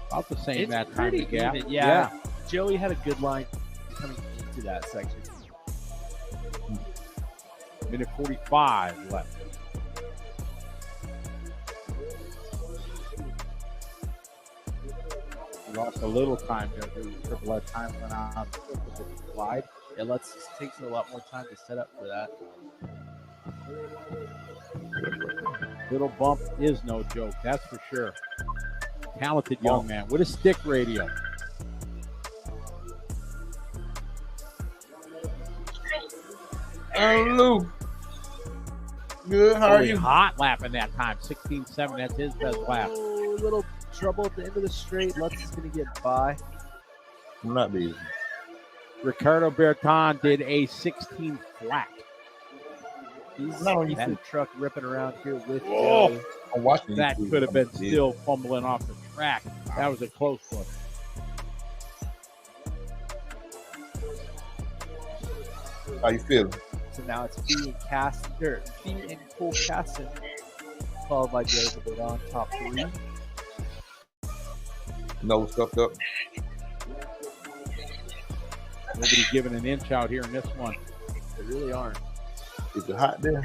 About the same It's that time pretty to gap. even, yeah. Joey had a good line coming into that section. Minute 45 left. We lost a little time there. The triple at time went out wide. Yeah, Lutz takes a lot more time to set up for that. Little bump is no joke, that's for sure. Talented young man with a stick radio. Lou. Good, how are you? Hot lapping that time, 16.7. That's his best lap. Oh, a little trouble at the end of the straight. Lutz is going to get by. Not easy. Ricardo Berton did a 16 flat. He's Not on that YouTube. truck ripping around here with Oh. Joey. I'm watching That YouTube. could have been Yeah. still fumbling off the track. That was a close one. How you feeling? So now it's Fee and Cole Caston, followed by Joey Bavon, top 3. Nose stuffed up. Nobody giving an inch out here in this one. They really aren't. Is it hot there?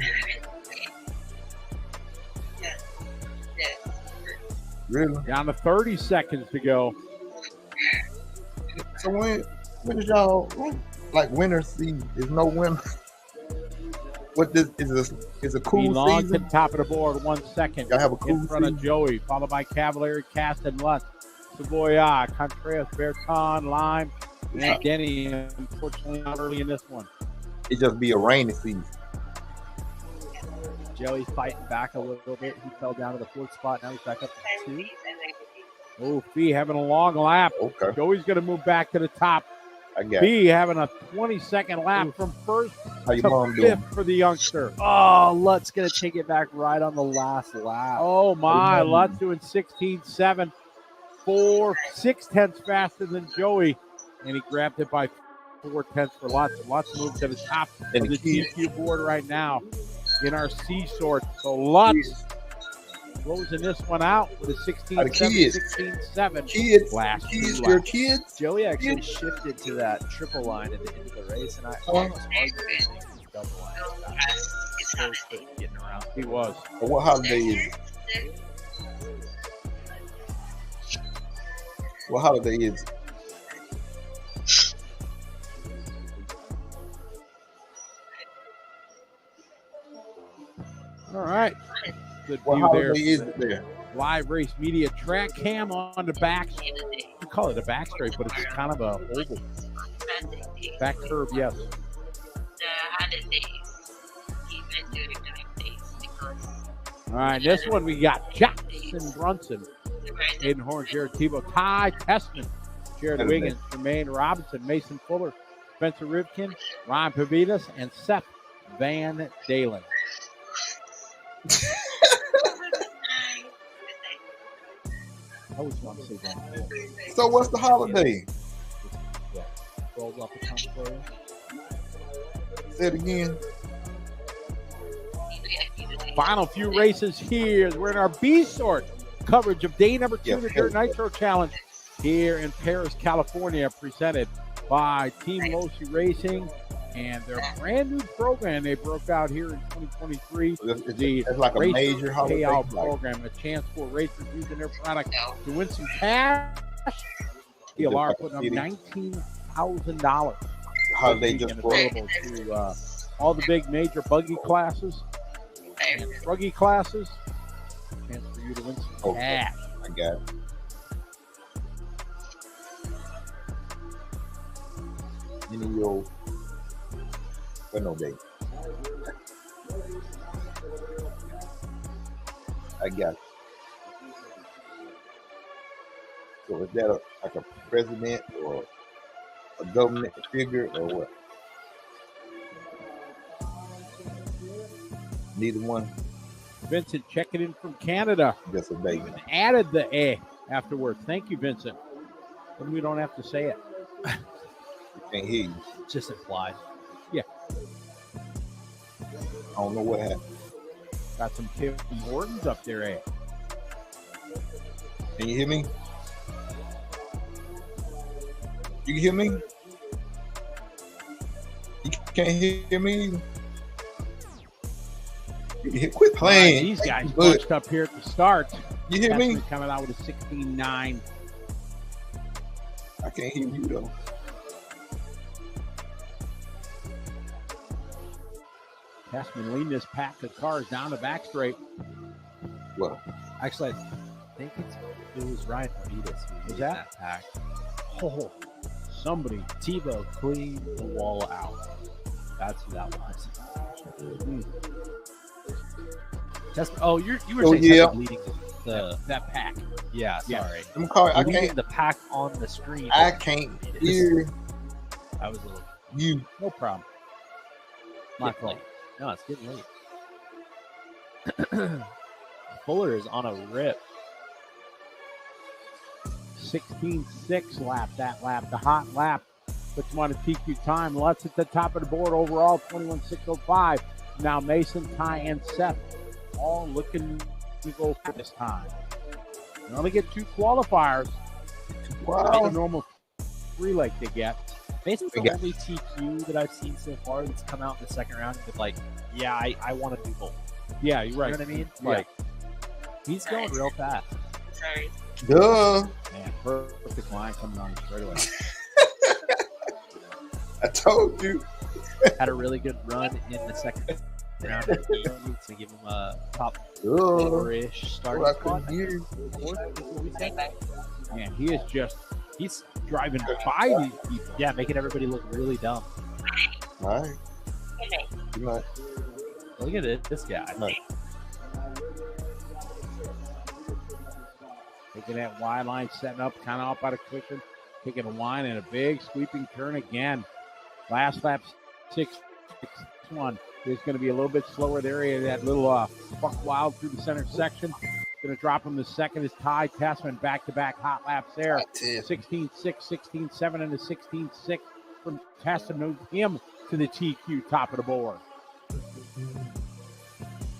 Really? Down to 30 seconds to go. So when is y'all like winter season? Is no winter? What this is a cool Belong to season? the top of the board, 1 second. Y'all have a cool In front season? of Joey, followed by Cavalieri, Caston, Lutz, Savoya, Contreras, Berton, Lime, and Denny. Unfortunately, not early in this one. It just be a rainy season. Joey's fighting back a little bit. He fell down to the 4th spot. Now he's back up to 2. Oh, Fee having a long lap. Okay, Joey's going to move back to the top. I got it. Fee having a 20-second lap from first How your to mom doing? 5th for the youngster. Oh, Lutz going to take it back right on the last lap. Oh, my. Amen. Lutz doing 16.7. 6/10 faster than Joey. And he grabbed it by 4/10 for Lutz. Lutz moved to the top And of the the kids. TQ board right now in our C sort. So Lutz closing this one out with a Are the 16.7, kids? 16.7. Kids, Last kids, two your laps. kids. Joey actually shifted to that triple line at the end of the race, and I almost arguably think he's double line. So quick getting around. He was. Or what holiday is it? What holiday is it? All right. Good What view there. holiday is it there? Live race media track cam on the back. We call it a back straight, but it's kind of a oval. Back curve, yes. All right, this one we got Jackson Brunson, Aiden Horn, Jared Tebow, Ty Testman, Jared Hello, Wiggins, Jermaine Robinson, Mason Fuller, Spencer Rivkin, Ryan Pavitas, and Seth Van Dalen. I always want to say Van Dalen. So what's the holiday? Yeah. Rolls off the tongue for you. Say it again. Final few races here. We're in our B sort coverage of day number 2 of the Dirt Nitro Challenge here in Paris, California, presented by Team Losi Racing and their brand new program they broke out here in 2023. It's like a race major holiday. payout Like, program, a chance for racers using their product to win some cash. TLR putting up $19,000. holiday just and for available to all the big major buggy classes and druggy classes. Chance for you to win some cash. I got it. Any of your no day. I got it. So is that like a president or a government figure or what? Neither one. Vincent checking in from Canada. Just a baby. Added the A afterwards. Thank you, Vincent. Then we don't have to say it. Can't hear you. Just implied. I don't know what happened. Got some Tim Hortons up there, eh? Can you hear me? You can hear me? You can't hear me? Quit playing. These guys Good. bunched up here at the start. You hear me? Testman coming out with a 16.9. I can't hear you though. Testman leading this pack of cars down the back straight. Well, Actually, I think it was Ryan Pavitas who Was made that? that pack. Oh, somebody. Tebow cleaned the wall out. That's who that was. Oh, you were Oh, saying yeah. Tebow leading the That pack. yeah. Yeah. Sorry, I'm calling. I leading can't. the pack on the screen. I can't hear I was a little you. No problem. my Getting fault. No, it's getting late. Fuller is on a rip. 16.6 lap, that lap, the hot lap. Puts him on a TQ time. Lutz at the top of the board overall, 21.605. Now Mason, Ty, and Seth all looking to go for this time. You only get 2 qualifiers. Wow. The normal 3 leg they get. Mason's the only TQ that I've seen so far that's come out in the second round and been like, yeah, I want to do both. Yeah, you're right. You know what I mean? Yeah. Like, he's going real fast. Sorry. Duh. Man, perfect line coming on the straightaway. I told you. Had a really good run in the second round to give him a top Duh. 4-ish starting What I spot. couldn't hear. Man, he is just, he's driving by these people. Yeah, making everybody look really dumb. All right. Good night. Look at it, this guy. Right. Taking that wide line, setting up, kind of up out of cushion, taking a line and a big sweeping turn again. Last lap, 6-1. There's going to be a little bit slower there. That little buck wild through the center section. Going to drop him the second is Ty Tessman. Back-to-back hot laps there. 16.6, 16.7, and a 16.6 from Tessman. Moves him to the TQ top of the board.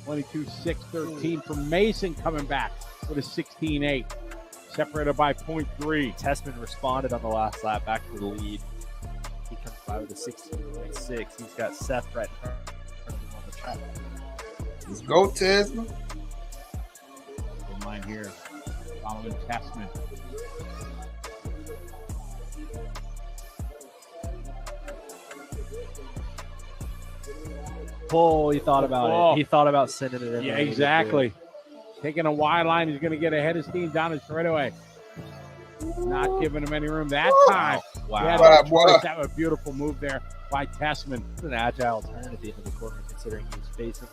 22.6, 13 from Mason coming back with a 16.8. Separated by 0.3. Tessman responded on the last lap back to the lead. He comes by with a 16.6. He's got Seth right in front of him on the track. Let's go, Tesla. Line here, following Tessman. Oh, he thought about it. He thought about sending it in. Yeah, there. exactly. Taking a wide line, he's going to get ahead of steam down his straightaway. Not giving him any room that time. Wow. Yeah, Wow, wow. that was a beautiful move there by Tessman. It's an agile turn at the end of the corner, considering he was facing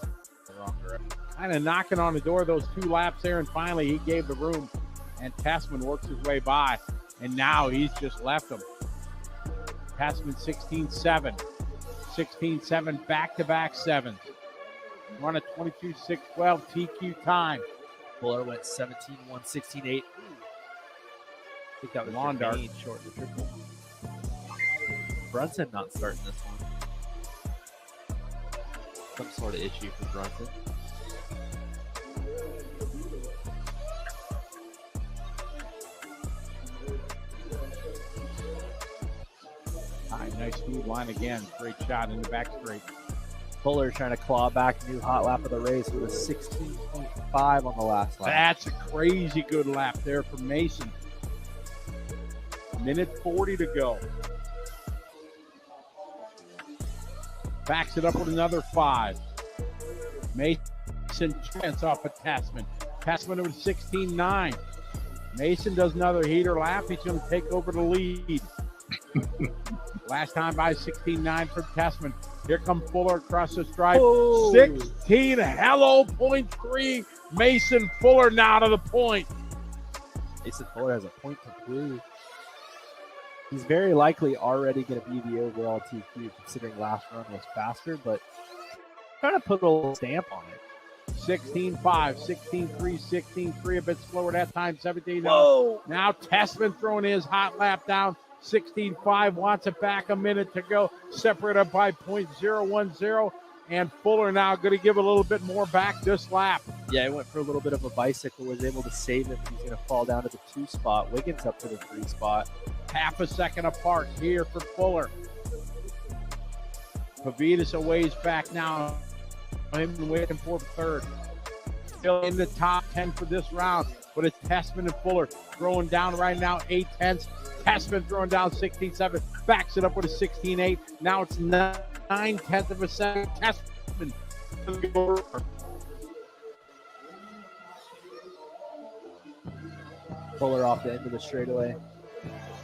the wrong direction. Kind of knocking on the door those 2 laps there, and finally he gave the room, and Tessman works his way by, and now he's just left him. Tessman 16.7. 16.7, back-to-back 7s. Run a 22.612 TQ time. Fuller went 17-1, 16-8. I think that was Lawn dart. Jermaine short of the triple. Brunson not starting this one. Some sort of issue for Brunson. All right, nice smooth line again. Great shot in the back straight. Fuller trying to claw back new hot lap of the race with a 16.5 on the last lap. That's a crazy good lap there for Mason. Minute 40 to go. Backs it up with another 5. Mason chance off of Tessman. Tessman with 16.9. Mason does another heater lap. He's going to take over the lead. Last time by 16.9 from Tessman. Here comes Fuller across the stripe. Oh. 16, hello, 0.3. Mason Fuller now to the point. Mason Fuller has a point to prove. He's very likely already going to be the overall TQ, considering last run was faster, but trying to put a little stamp on it. 16.5, 16.3, 16.3, a bit slower that time, 17. Whoa! Now Tessman throwing his hot lap down. 16.5, wants it back, a minute to go. Separated by 0.010. And Fuller now going to give a little bit more back this lap. Yeah, he went for a little bit of a bicycle, was able to save it. He's going to fall down to the 2 spot. Wiggins up to the 3 spot. Half a second apart here for Fuller. Pavitas a ways back now. Him waiting for third. Still in the top 10 for this round. But it's Tessman and Fuller throwing down right now 8/10. Tessman throwing down 16.7. Backs it up with a 16.8. Now it's 9/10 of a second. Tessman. Fuller off the end of the straightaway.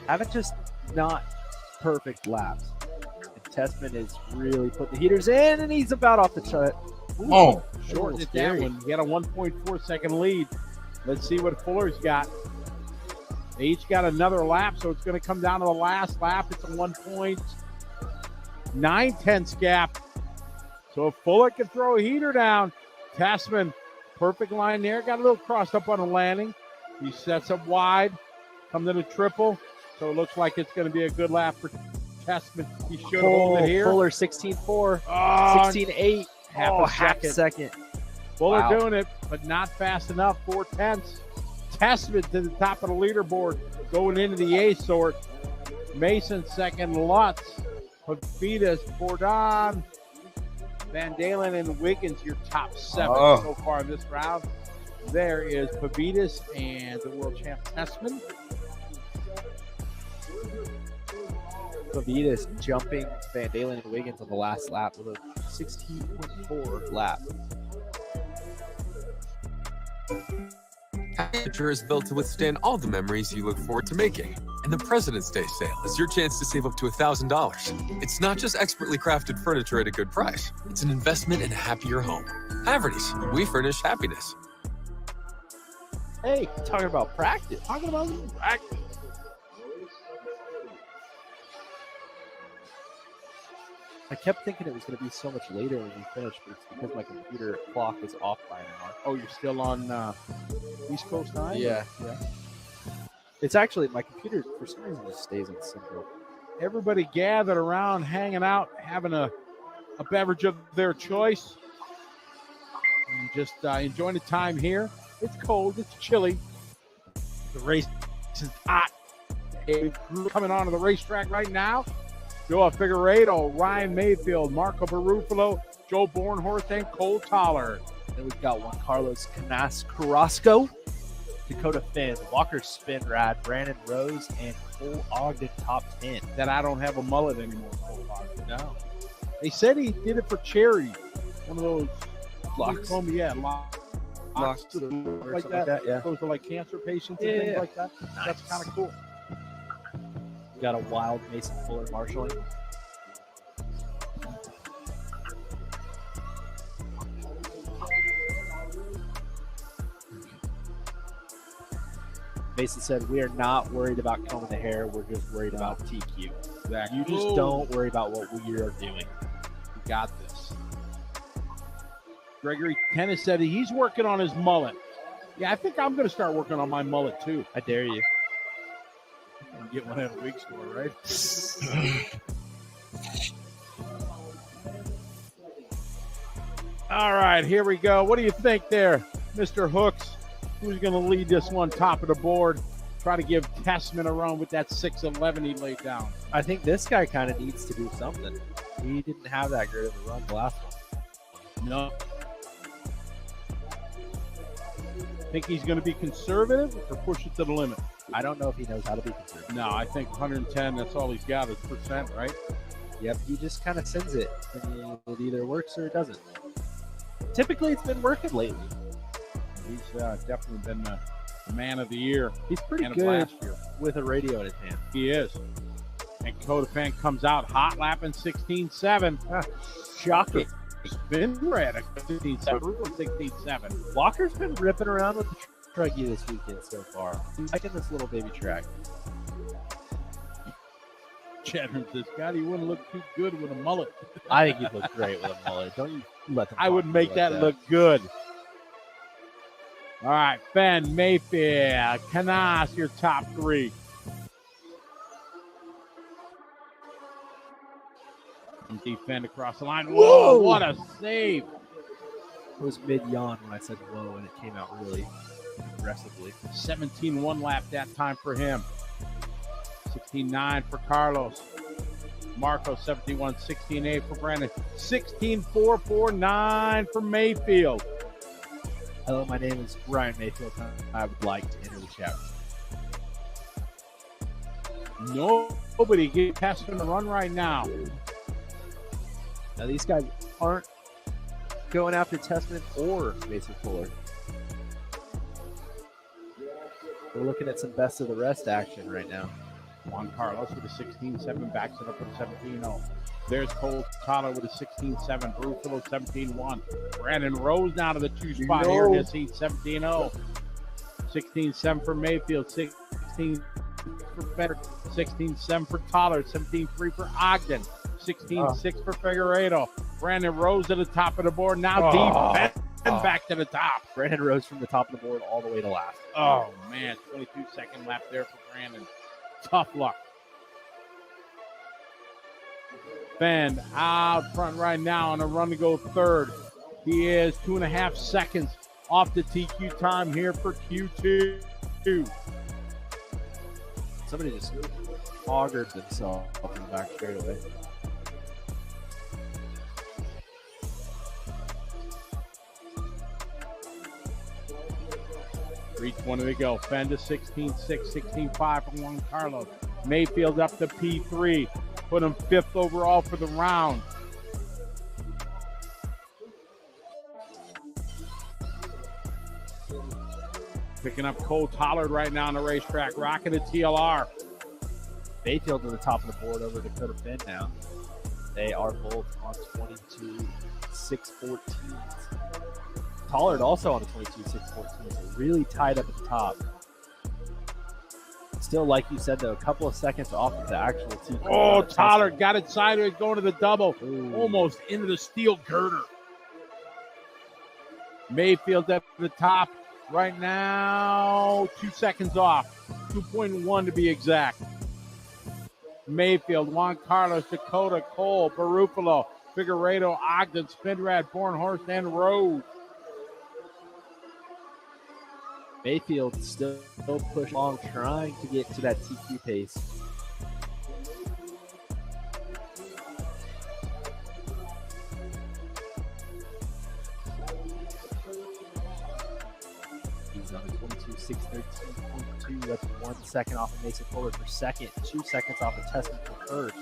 Haven't just not perfect laps. And Tessman is really put the heaters in, and he's about off the chart. Oh, Shortened it that one. He had a 1.4 second lead. Let's see what Fuller's got. They each got another lap, so it's going to come down to the last lap. It's a 1.9 gap. So if Fuller can throw a heater down, Tessman, perfect line there. Got a little crossed up on the landing. He sets up wide, comes to the triple. So it looks like it's going to be a good lap for Tessman. He should hold it here. Fuller 16.4, 16.8, half a second. Fuller doing it, but not fast enough. 4/10. Tessman to the top of the leaderboard, going into the A sort. Mason second, Lutz, Pavitas, Bourdon, Van Dalen, and Wiggins, your top 7 so far in this round. There is Pavitas and the world champ Tessman. Pavitas jumping Van Dalen and Wiggins on the last lap with a 16.4 lap. Packager is built to withstand all the memories you look forward to making. And the President's Day sale is your chance to save up to $1,000. It's not just expertly crafted furniture at a good price. It's an investment in a happier home. Haverty's, we furnish happiness. Hey, talking about practice. I kept thinking it was going to be so much later when we finished, but it's because my computer clock is off by an hour. Oh, you're still on East Coast time? Yeah. It's actually, my computer, for some reason, just stays on Central. Everybody gathered around, hanging out, having a beverage of their choice, and just enjoying the time here. It's cold. It's chilly. The race is hot. Coming onto the racetrack right now. Joe Figueiredo, Ryan Mayfield, Marco Barufalo, Joe Bornhorst, and Cole Toller. Then we've got Juan Carlos Canas Carrasco, Dakota Finn, Walker Spinrad, Brandon Rose, and Cole Ogden top 10. That I don't have a mullet anymore, Cole Ogden. No. They said he did it for charity. One of those Locks. Locks to the like that. Yeah. Goes to like cancer patients and things like that. Nice. That's kind of cool. We got a wild Mason Fuller marshalling. Mason said, we are not worried about combing the hair. We're just worried about TQ. Exactly. You just don't worry about what we are doing. We got this. Gregory Tennis said he's working on his mullet. Yeah, I think I'm going to start working on my mullet too. I dare you. Get one at a wig store, right? All right, here we go. What do you think there, Mr. Hooks? Who's going to lead this one top of the board? Try to give Tessman a run with that 6:11 he laid down. I think this guy kind of needs to do something. He didn't have that great of a run the last one. No. Think he's going to be conservative or push it to the limit? I don't know if he knows how to be conservative. No, I think 110, that's all he's got is percent, right? Yep, he just kind of sends it. And it either works or it doesn't. Typically, it's been working lately. He's definitely been the man of the year. He's pretty and good last year. with a radio in his hand. He is. And Codafan comes out hot lapping 16.7. Shocking. Been red at 16.7. Walker's been ripping around with the Truggy this weekend so far. He's liking this little baby track. Chadron says, God, he wouldn't look too good with a mullet. I think he'd look great with a mullet. Don't you let them. I would make that look good. All right, Ben, Mayfield, Canas, your top 3. Defend across the line. Whoa, what a save. It was mid-yawn when I said whoa, and it came out really aggressively. 17-1 lap that time for him. 16-9 for Carlos. Marco, 71, 16-8 for Brandon. 16-4-4-9 for Mayfield. Hello, my name is Ryan Mayfield. I would like to enter the chat. Nobody get Tessman a run right now. Now, these guys aren't going after Tessman or Mason Fuller. We're looking at some best of the rest action right now. Juan Carlos with a 16-7, backs it up with 17-0. There's Cole Toller with a 16-7, Brufalo 17-1. Brandon Rose down to the 2 spot here in this heat, 17-0. 16-7 for Mayfield, 16 for Feder, 16-7 for Toller, 17-3 for Ogden, 16-6 for Figueiredo. Brandon Rose at the top of the board. Now defense back to the top. Brandon rose from the top of the board all the way to last. Oh, man. 22-second lap there for Brandon. Tough luck. Fenn out front right now on a run to go third. He is 2.5 seconds off the TQ time here for Q2. Somebody just augured themselves up in the back straightaway. .320 to go. Fenn to 16.6, 16.5 for Juan Carlos. Mayfield up to P3. Put him 5th overall for the round. Picking up Cole Tollard right now on the racetrack. Rocking the TLR. Mayfield to the top of the board over Dakota Fenn now. They are both on 22.614. Tollard also on the 22.614. So really tied up at the top. Still, like you said, though, a couple of seconds off of the actual TQ. Oh, Tollard got it sideways going to the double. Ooh. Almost into the steel girder. Mayfield up to the top right now. 2 seconds off. 2.1 to be exact. Mayfield, Juan Carlos, Dakota, Cole, Barufalo, Figueredo, Ogden, Spinrad, Bornhorst, and Rose. Mayfield still pushing along, trying to get to that TQ pace. He's on a 22.613.2. That's 1 second off of Mason Fuller for second, 2 seconds off of Tessman for first.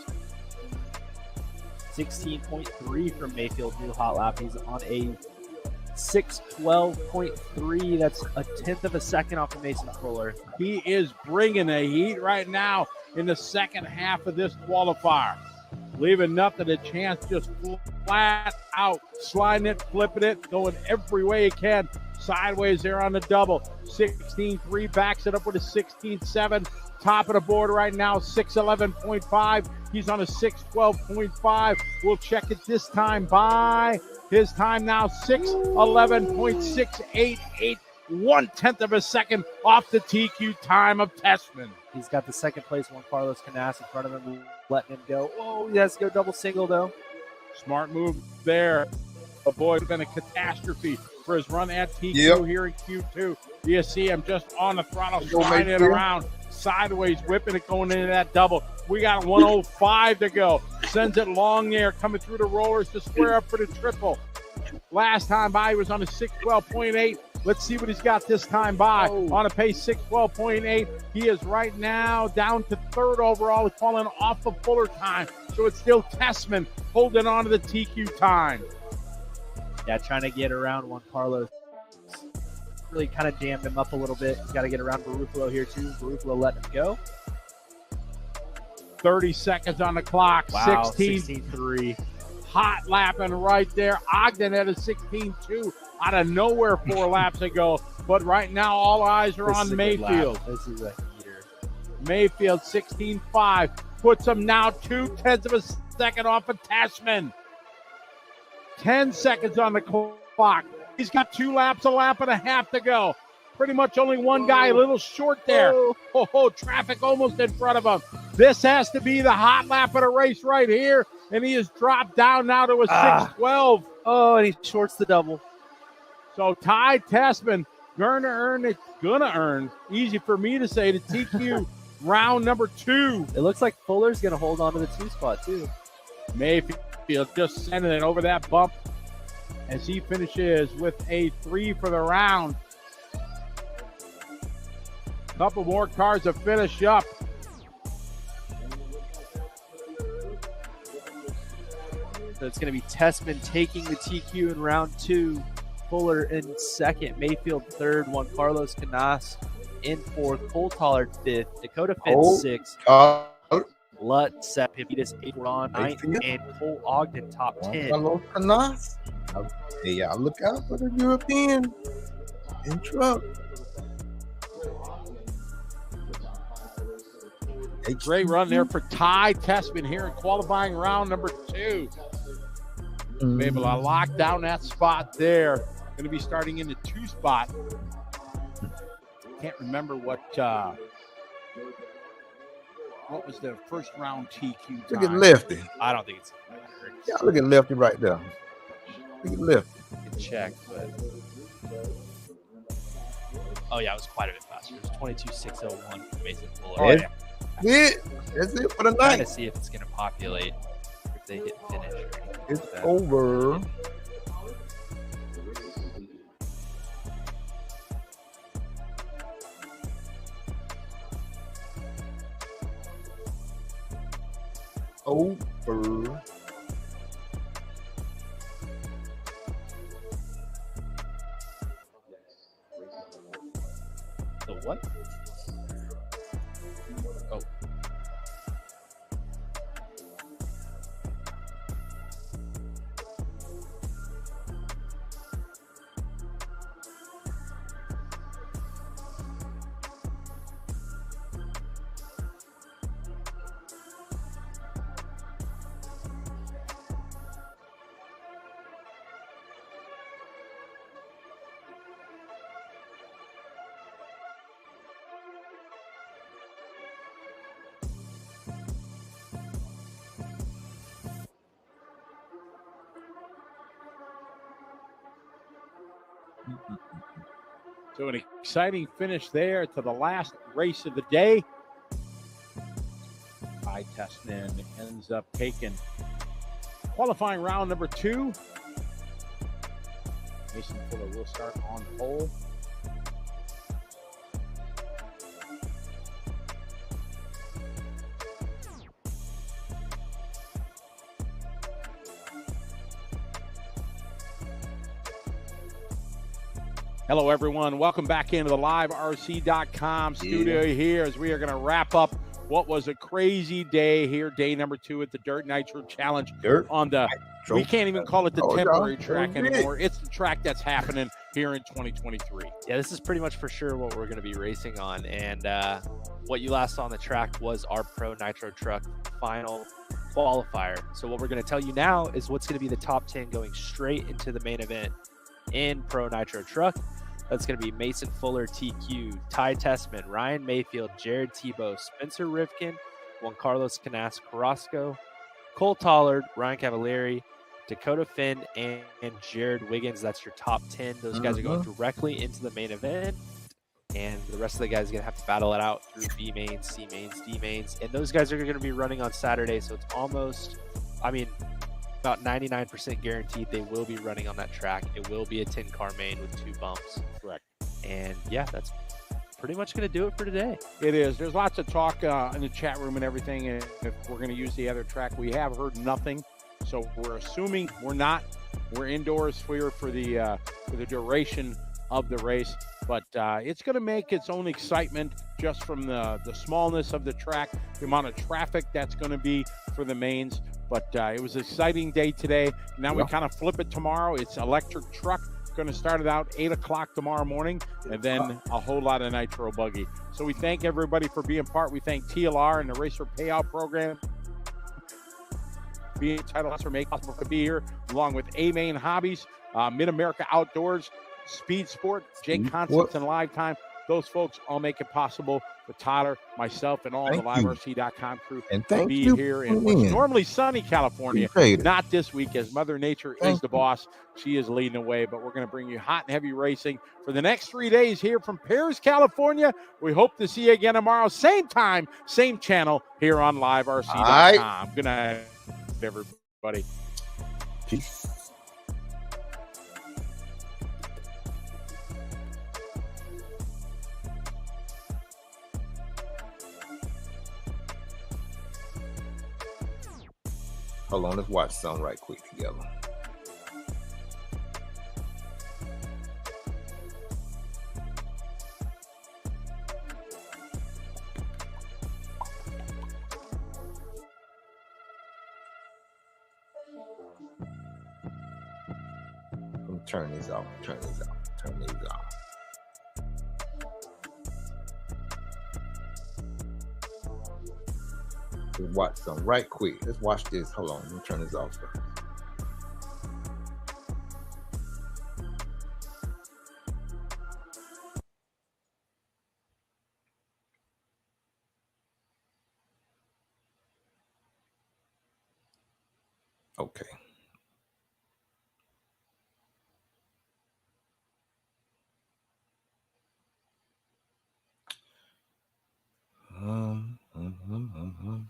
16.3 from Mayfield, new hot lap. He's on a 6:12.3. That's a 1/10 of a second off of Mason Fuller. He is bringing the heat right now in the second half of this qualifier. Leaving nothing a chance, just flat out sliding it, flipping it, going every way he can. Sideways there on the double. 16.3 backs it up with a 16.7. Top of the board right now, 6:11.5. He's on a 6:12.5. We'll check it this time by his time now, 6:11.688. 1/10 of a second off the TQ time of Tessman. He's got the second place one, Carlos Canas, in front of him, letting him go. Oh, he has to go double single, though. Smart move there. Oh, boy, it's been a catastrophe for his run at TQ here in Q2. You see him just on the throttle, sliding it around, sideways, whipping it, going into that double. We got 105 to go. Sends it long there, coming through the rollers to square up for the triple. Last time by, he was on a 6:12.8. Let's see what he's got this time by. On a pace 6:12.8. He is right now down to third overall. He's falling off of Fuller time. So it's still Tessman holding on to the TQ time. Yeah, trying to get around Juan Carlos. Really kind of jammed him up a little bit. He's got to get around Barufalo here, too. Barufalo letting him go. 30 seconds on the clock. Wow, 16.3. Hot lapping right there. Ogden had a 16.2 out of nowhere 4 laps ago. But right now, all eyes are on Mayfield. This is a heater. Mayfield, 16.5. Puts him now 2/10 of a second off of Tessman. 10 seconds on the clock. He's got 2 laps, a lap and a half to go. Pretty much only one guy a little short there. Oh, traffic almost in front of him. This has to be the hot lap of the race right here. And he has dropped down now to a 6:12. Oh, and he shorts the double. So Ty Tessman gonna earn, easy for me to say, the TQ round number 2. It looks like Fuller's going to hold on to the 2 spot, too. Mayfield just sending it over that bump as he finishes with a 3 for the round. Couple more cars to finish up. So it's going to be Tessman taking the TQ in round 2. Fuller in second. Mayfield third. Juan Carlos Canas in fourth. Cole Tollard fifth. Dakota Fenn sixth. Lutz, Sepidus, 8 on 9th. And Cole Ogden top 10. Carlos Canas. Hey, y'all look out for the European in truck. A great run there for Ty Tessman here in qualifying round number 2. Able to lock down that spot there. going to be starting in the 2 spot. Can't remember what was the first round TQ time. Look at Lefty. I don't think it's Yeah, look at Lefty right there. Look at Lefty. I can check, but oh yeah, it was quite a bit faster. It was 22.601 for Mason Fuller. That's it for the Trying to night. see if it's going to populate if they hit finish. Or anything It's like that. over. Over. The what? Oh. So an exciting finish there to the last race of the day. Ty Tessman ends up taking qualifying round number 2. Mason Fuller will start on pole. Hello, everyone. Welcome back into the liverc.com studio here as we are going to wrap up what was a crazy day here, day number 2 at the Dirt Nitro Challenge on the, we can't even call it the temporary track anymore. It's the track that's happening here in 2023. Yeah, this is pretty much for sure what we're going to be racing on. And what you last saw on the track was our Pro Nitro Truck final qualifier. So what we're going to tell you now is what's going to be the top 10 going straight into the main event in Pro Nitro Truck. That's going to be Mason Fuller, TQ, Ty Tessman, Ryan Mayfield, Jared Tebow, Spencer Rivkin, Juan Carlos Canas Carrasco, Cole Tollard, Ryan Cavalieri, Dakota Finn, and Jared Wiggins. That's your top 10. Those guys are going directly into the main event. And the rest of the guys are going to have to battle it out through B mains, C mains, D mains. And those guys are going to be running on Saturday. So it's almost, about 99% guaranteed they will be running on that track. It will be a 10-car main with 2 bumps. Correct. And yeah, that's pretty much going to do it for today. It is. There's lots of talk in the chat room and everything. And if we're going to use the other track, we have heard nothing. So we're assuming we're not. We're indoors here for the duration of the race. But it's going to make its own excitement just from the smallness of the track, the amount of traffic that's going to be for the mains. But it was an exciting day today. Now we kind of flip it tomorrow. It's electric truck. Going to start it out 8 o'clock tomorrow morning, and then a whole lot of nitro buggy. So we thank everybody for being part. We thank TLR and the Racer Payout Program being title for making possible to be here, along with A-Main Hobbies, Mid-America Outdoors, Speed Sport, Jake Constance, and Live Time. Those folks all make it possible with Tyler, myself, and all the LiveRC.com crew to be here in what's normally sunny California. Not this week, as Mother Nature is the boss. She is leading the way, but we're going to bring you hot and heavy racing for the next 3 days here from Paris, California. We hope to see you again tomorrow. Same time, same channel here on LiveRC.com. Good night, everybody. Peace. Hold on, let's watch some right quick together. Let me turn these off, turn these off. Let's watch some right quick. Let's watch this. Hold on. Let me turn this off first. Okay. Um, um, um, um, um.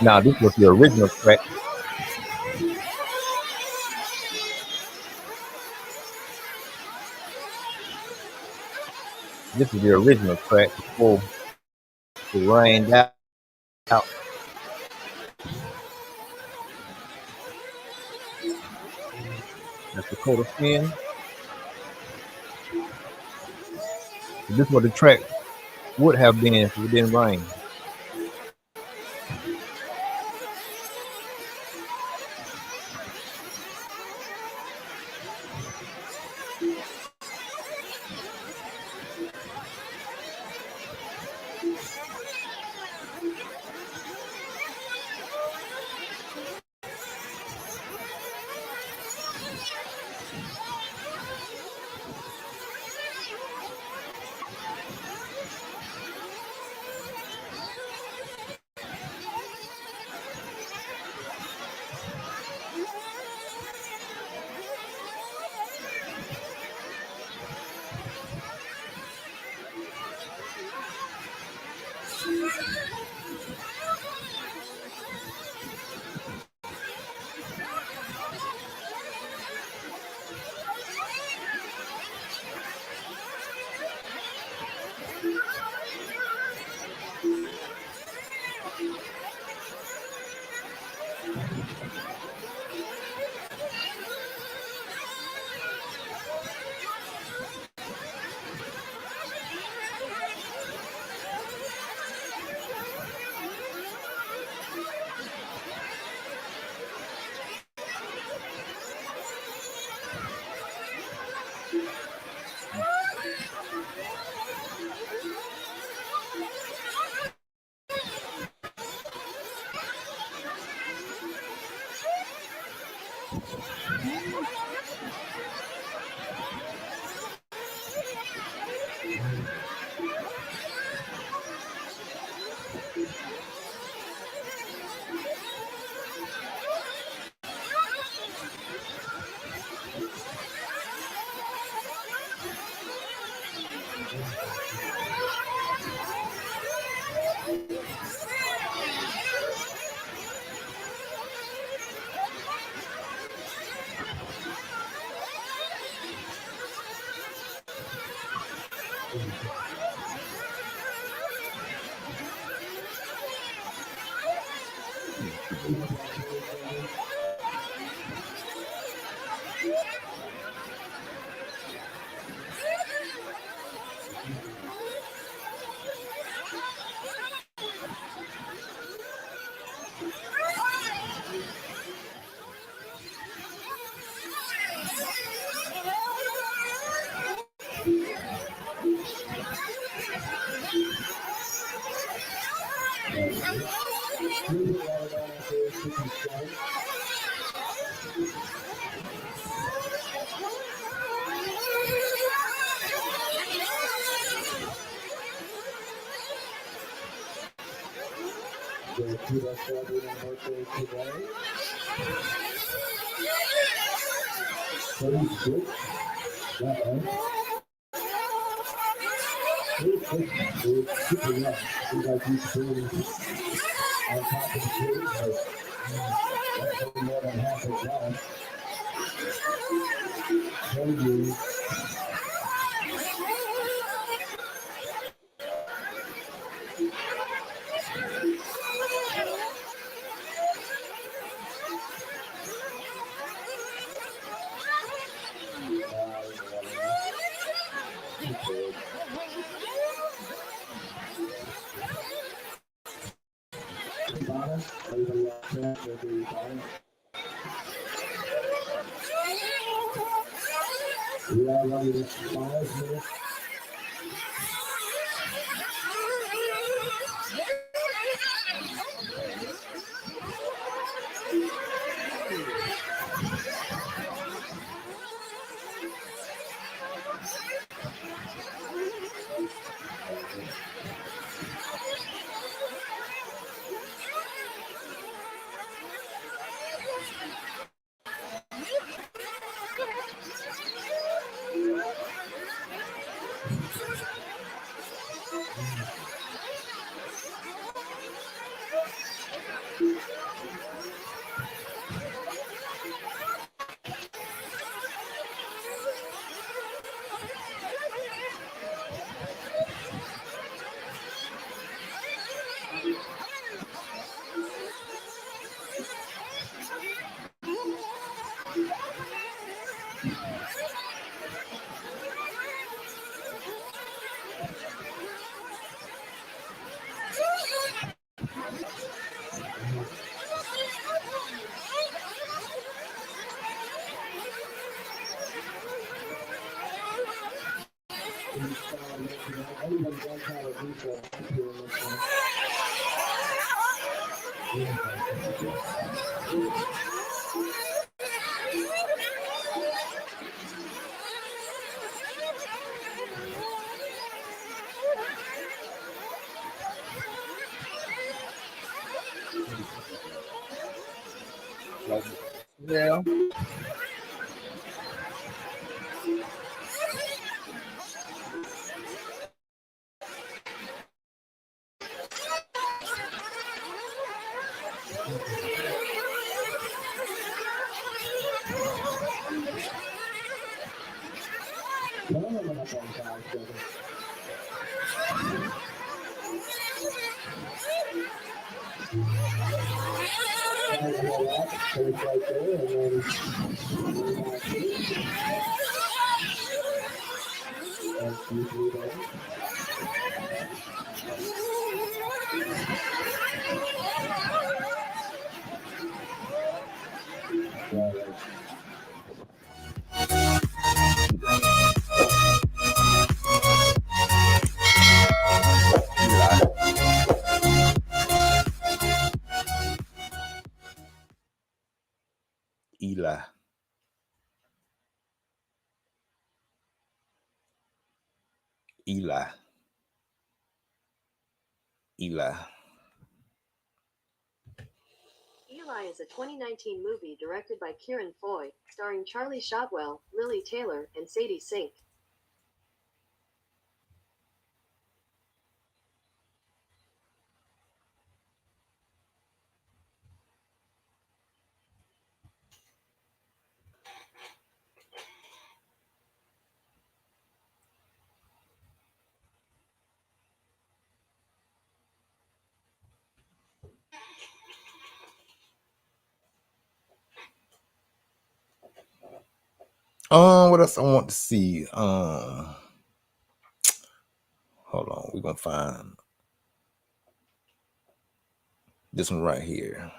Now, this was the original track. This is the original track before it rained out. That's Dakota Spin. This is what the track would have been if it didn't rain. Yeah. Eli. Eli. Eli. Eli is a 2019 movie directed by Kieran Foy, starring Charlie Shotwell, Lily Taylor, and Sadie Sink. What else I want to see? Hold on, we're gonna find this one right here.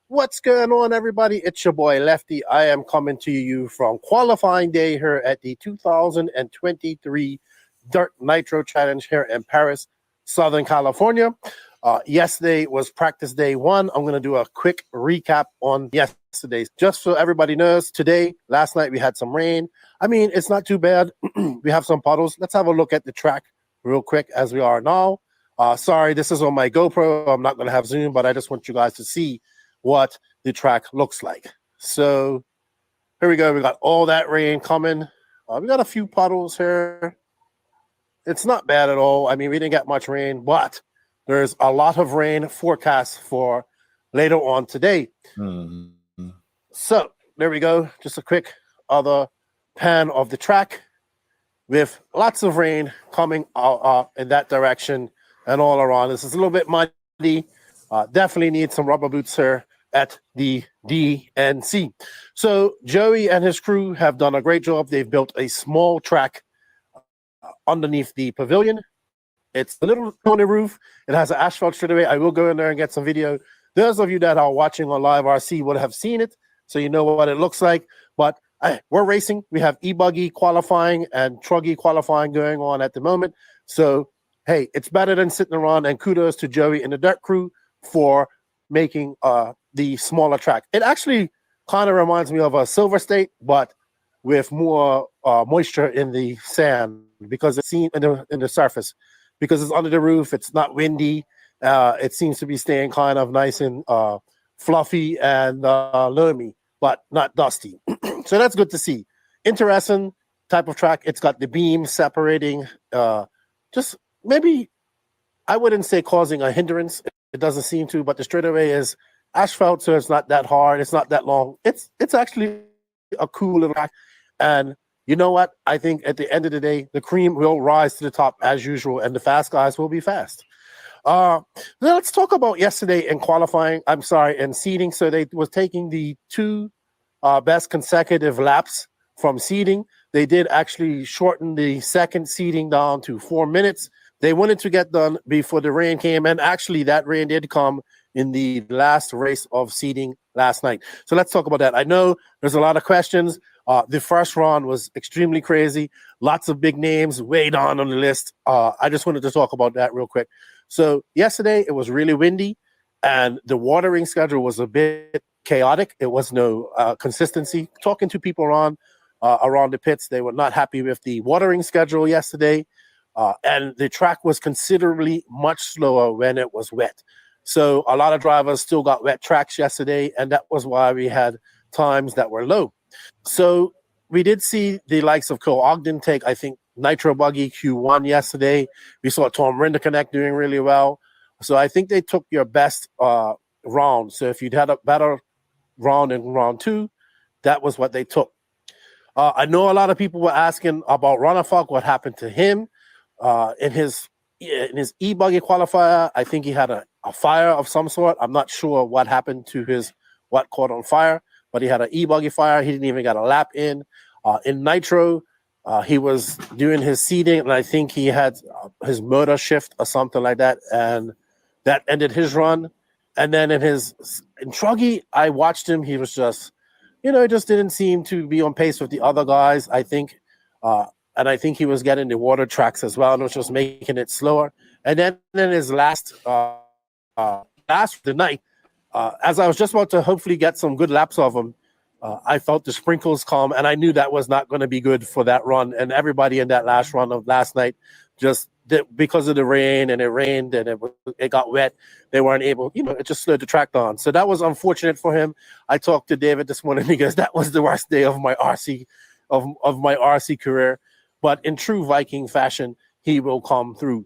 What's going on, everybody? It's your boy Lefty. I am coming to you from qualifying day here at the 2023 Dirt Nitro Challenge here in Paris, Southern California. Yesterday was practice day one. I'm going to do a quick recap on yesterday's. Just so everybody knows, last night we had some rain. I mean, it's not too bad. We have some puddles. Let's have a look at the track real quick as we are now. Sorry, this is on my GoPro. I'm not going to have Zoom, but I just want you guys to see what the track looks like. So here we go. We got all that rain coming. We got a few puddles here. it's not bad at all. I mean, we didn't get much rain, but there's a lot of rain forecast for later on today. Mm-hmm. So there we go. Just a quick other pan of the track with lots of rain coming out in that direction and all around. This is a little bit muddy. Definitely need some rubber boots here at the DNC. So Joey and his crew have done a great job. They've built a small track underneath the pavilion. It's a little on the roof. It has an asphalt straightaway. I will go in there and get some video. Those of you that are watching on Live RC would have seen it, so you know what it looks like. But we're racing. We have e-buggy qualifying and truggy qualifying going on at the moment. So, hey, it's better than sitting around, and kudos to Joey and the dirt crew for making the smaller track. It actually kind of reminds me of a Silver State, but with more moisture in the sand because it's seen in the surface. Because it's under the roof, it's not windy. It seems to be staying kind of nice and fluffy and loamy, but not dusty. So that's good to see. Interesting type of track. It's got the beam separating, just maybe, I wouldn't say causing a hindrance. It doesn't seem to, but the straightaway is asphalt, so it's not that hard. It's not that long. It's actually a cool little track. And you know what? I think at the end of the day, the cream will rise to the top as usual, and the fast guys will be fast. Now let's talk about yesterday in qualifying. I'm sorry, in seeding. So they was taking the two best consecutive laps from seeding. They did actually shorten the second seeding down to 4 minutes. They wanted to get done before the rain came, and actually that rain did come in the last race of seeding last night. So let's talk about that. I know there's a lot of questions. The first round was extremely crazy. Lots of big names way down on the list. I just wanted to talk about that real quick. So yesterday it was really windy, and the watering schedule was a bit chaotic. It was no consistency. Talking to people around the pits, they were not happy with the watering schedule yesterday, and the track was considerably much slower when it was wet. So a lot of drivers still got wet tracks yesterday, and that was why we had times that were low. So we did see the likes of Cole Ogden take, I think, Nitro Buggy Q1 yesterday. We saw Tom Rinderknecht doing really well. So I think they took your best round. So if you'd had a better round in round two, that was what they took. I know a lot of people were asking about Runnerfuck, what happened to him in his e-buggy qualifier. I think he had a fire of some sort. I'm not sure what happened to what caught on fire, but he had an e-buggy fire. He didn't even get a lap in. In Nitro, he was doing his seeding, and I think he had his motor shift or something like that, and that ended his run. And then in Truggy, I watched him. He was just, it just didn't seem to be on pace with the other guys, I think. And I think he was getting the water tracks as well, and it was just making it slower. And then in his last of the night, as I was just about to hopefully get some good laps of him, I felt the sprinkles come, and I knew that was not going to be good for that run. And everybody in that last run of last night just because of the rain, and it rained and it got wet, they weren't able, it just slowed the track down. So that was unfortunate for him. I talked to David this morning because that was the worst day of my RC of my RC career. But in true Viking fashion, he will come through.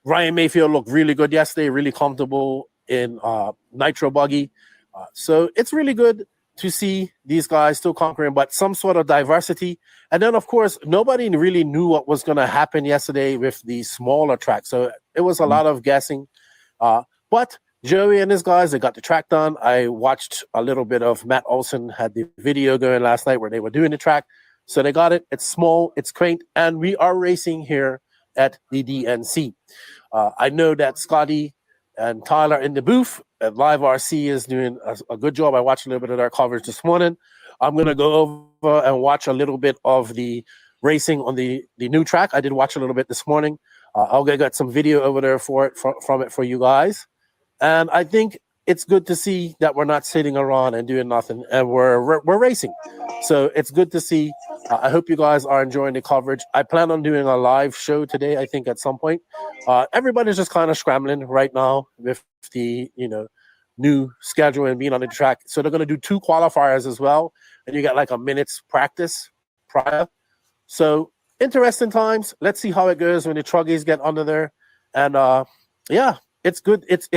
Ryan Mayfield looked really good yesterday, really comfortable in Nitro Buggy. So it's really good to see these guys still conquering, but some sort of diversity. And then, of course, nobody really knew what was going to happen yesterday with the smaller track. So it was a lot of guessing. But Joey and his guys, they got the track done. I watched a little bit of Matt Olson had the video going last night where they were doing the track. So they got it. It's small, it's quaint, and we are racing here at the DNC. I know that Scotty and Tyler in the booth at Live RC is doing a good job. I watched a little bit of their coverage this morning. I'm going to go over and watch a little bit of the racing on the new track. I did watch a little bit this morning. I'll get some video over there from it for you guys. And I think it's good to see that we're not sitting around and doing nothing, and we're racing. So it's good to see. I hope you guys are enjoying the coverage. I plan on doing a live show today, I think, at some point. Everybody's just kind of scrambling right now with the, new schedule and being on the track. So they're going to do 2 qualifiers as well, and you got like a minute's practice prior. So interesting times. Let's see how it goes when the truggies get under there. And yeah, it's good. It's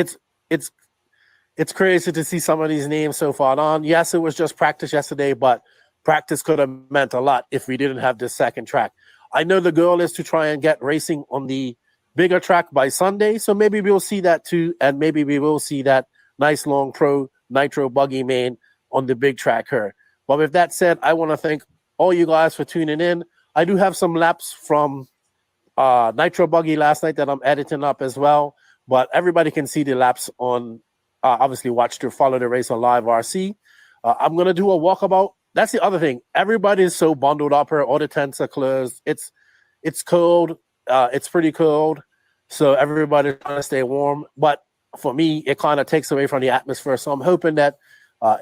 crazy to see some of these names so far on. Yes, it was just practice yesterday, but practice could have meant a lot if we didn't have this second track. I know the goal is to try and get racing on the bigger track by Sunday, so maybe we'll see that too, and maybe we will see that nice long pro nitro buggy main on the big track here. But with that said, I want to thank all you guys for tuning in. I do have some laps from nitro buggy last night that I'm editing up as well, but everybody can see the laps on obviously watch to follow the race on live RC. I'm going to do a walkabout. That's the other thing. Everybody's so bundled up here. All the tents are closed. It's cold. It's pretty cold. So everybody's trying to stay warm. But for me, it kind of takes away from the atmosphere. So I'm hoping that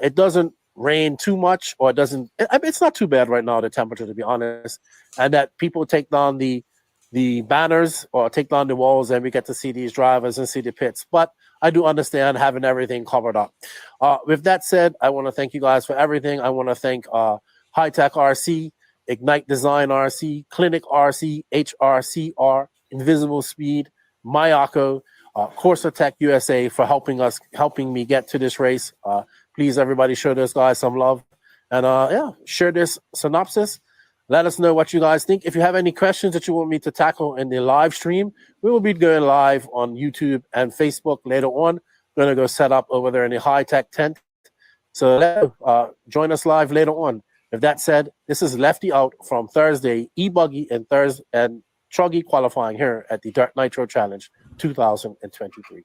it doesn't rain too much, or it doesn't. It's not too bad right now, the temperature, to be honest. And that people take down the banners or take down the walls, and we get to see these drivers and see the pits. But I do understand having everything covered up. With that said, I want to thank you guys for everything. I want to thank High Tech RC, Ignite Design RC, Clinic RC, HRCR, Invisible Speed, Mayako, Corsa Tech USA for helping me get to this race. Please, everybody, show those guys some love. And yeah, share this synopsis. Let us know what you guys think. If you have any questions that you want me to tackle in the live stream, we will be going live on YouTube and Facebook later on. We're going to go set up over there in the high-tech tent. So join us live later on. With that said, this is Lefty Out from Thursday, E-Buggy and Truggy qualifying here at the Dirt Nitro Challenge 2023.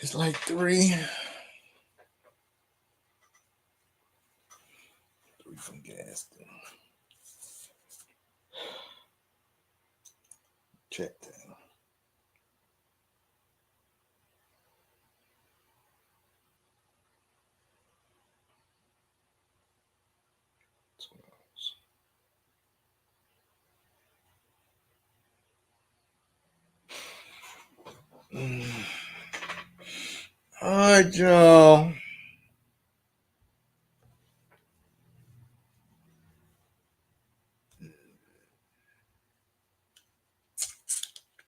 It's like 3. 3 from Gaston. Check that. All right, y'all.